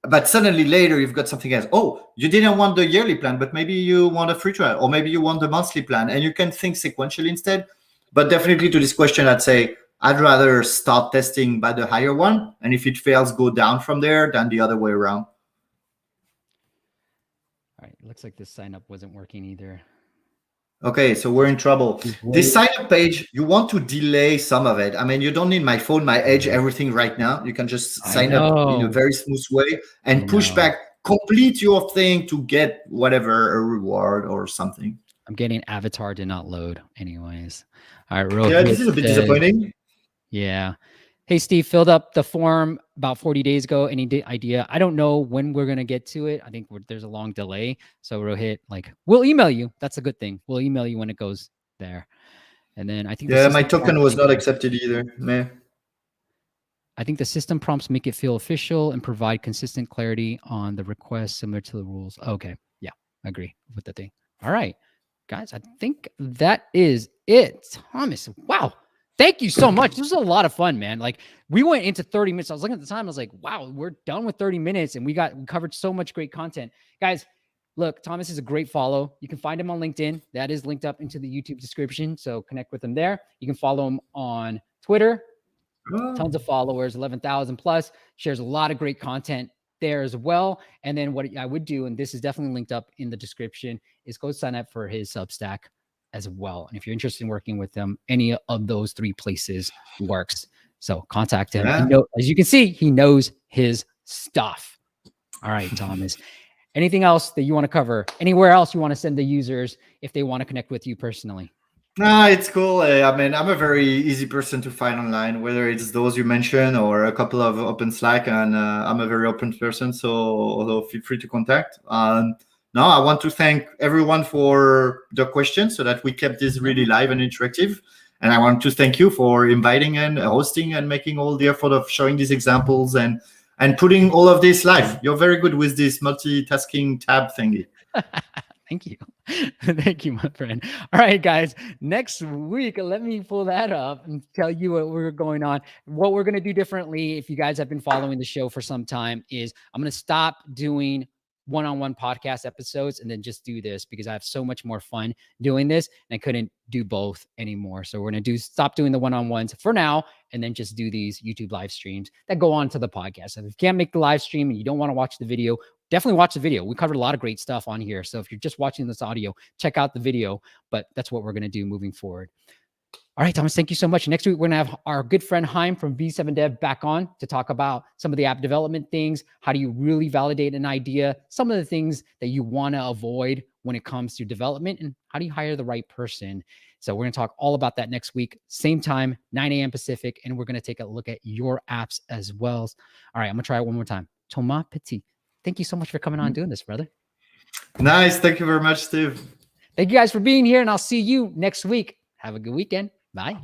but suddenly later you've got something else. Oh, you didn't want the yearly plan, but maybe you want a free trial, or maybe you want the monthly plan, and you can think sequentially instead. But definitely to this question, I'd say I'd rather start testing by the higher one, and if it fails, go down from there than the other way around. All right, looks like this sign up wasn't working either. Okay, so we're in trouble. This sign up page, you want to delay some of it. I mean, you don't need my phone, my edge, everything right now. You can just sign up in a very smooth way and push back, complete your thing to get whatever, a reward or something. I'm getting avatar did not load anyways. All right, yeah, this is a bit disappointing. Yeah. Hey, Steve, filled up the form about 40 days ago. Any idea? I don't know when we're going to get to it. I think there's a long delay. So Rohit, we'll email you. That's a good thing. We'll email you when it goes there. And then I think... Yeah, my token was not accepted either. I think the system prompts make it feel official and provide consistent clarity on the request similar to the rules. Okay. Yeah, I agree with the thing. All right, guys, I think that is it. Thomas, wow. Thank you so much. This was a lot of fun, man. Like, we went into 30 minutes. I was looking at the time. I was like, wow, we're done with 30 minutes. And we covered so much great content. Guys, look, Thomas is a great follow. You can find him on LinkedIn. That is linked up into the YouTube description. So connect with him there. You can follow him on Twitter. Tons of followers, 11,000 plus. Shares a lot of great content there as well. And then what I would do, and this is definitely linked up in the description, is go sign up for his Substack as well. And if you're interested in working with them, any of those 3 places works. So contact him. Yeah. As you can see, he knows his stuff. All right, Thomas. Anything else that you want to cover? Anywhere else you want to send the users if they want to connect with you personally? Nah, it's cool. I mean, I'm a very easy person to find online, whether it's those you mentioned or a couple of open Slack, and I'm a very open person. So feel free to contact. No, I want to thank everyone for the questions so that we kept this really live and interactive. And I want to thank you for inviting and hosting and making all the effort of showing these examples and putting all of this live. You're very good with this multitasking tab thingy. Thank you. Thank you, my friend. All right, guys. Next week, let me pull that up and tell you what we're going on. What we're going to do differently, if you guys have been following the show for some time, is I'm going to stop doing one-on-one podcast episodes and then just do this, because I have so much more fun doing this and I couldn't do both anymore. So we're going to stop doing the one-on-ones for now and then just do these YouTube live streams that go on to the podcast. So if you can't make the live stream and you don't want to watch the video, definitely watch the video. We covered a lot of great stuff on here. So if you're just watching this audio, check out the video, but that's what we're going to do moving forward. All right, Thomas, thank you so much. Next week, we're going to have our good friend Haim from V7 Dev back on to talk about some of the app development things. How do you really validate an idea? Some of the things that you want to avoid when it comes to development, and how do you hire the right person? So we're going to talk all about that next week, same time, 9 a.m. Pacific, and we're going to take a look at your apps as well. All right, I'm going to try it one more time. Thomas Petit, thank you so much for coming on and doing this, brother. Nice. Thank you very much, Steve. Thank you guys for being here, and I'll see you next week. Have a good weekend. Bye.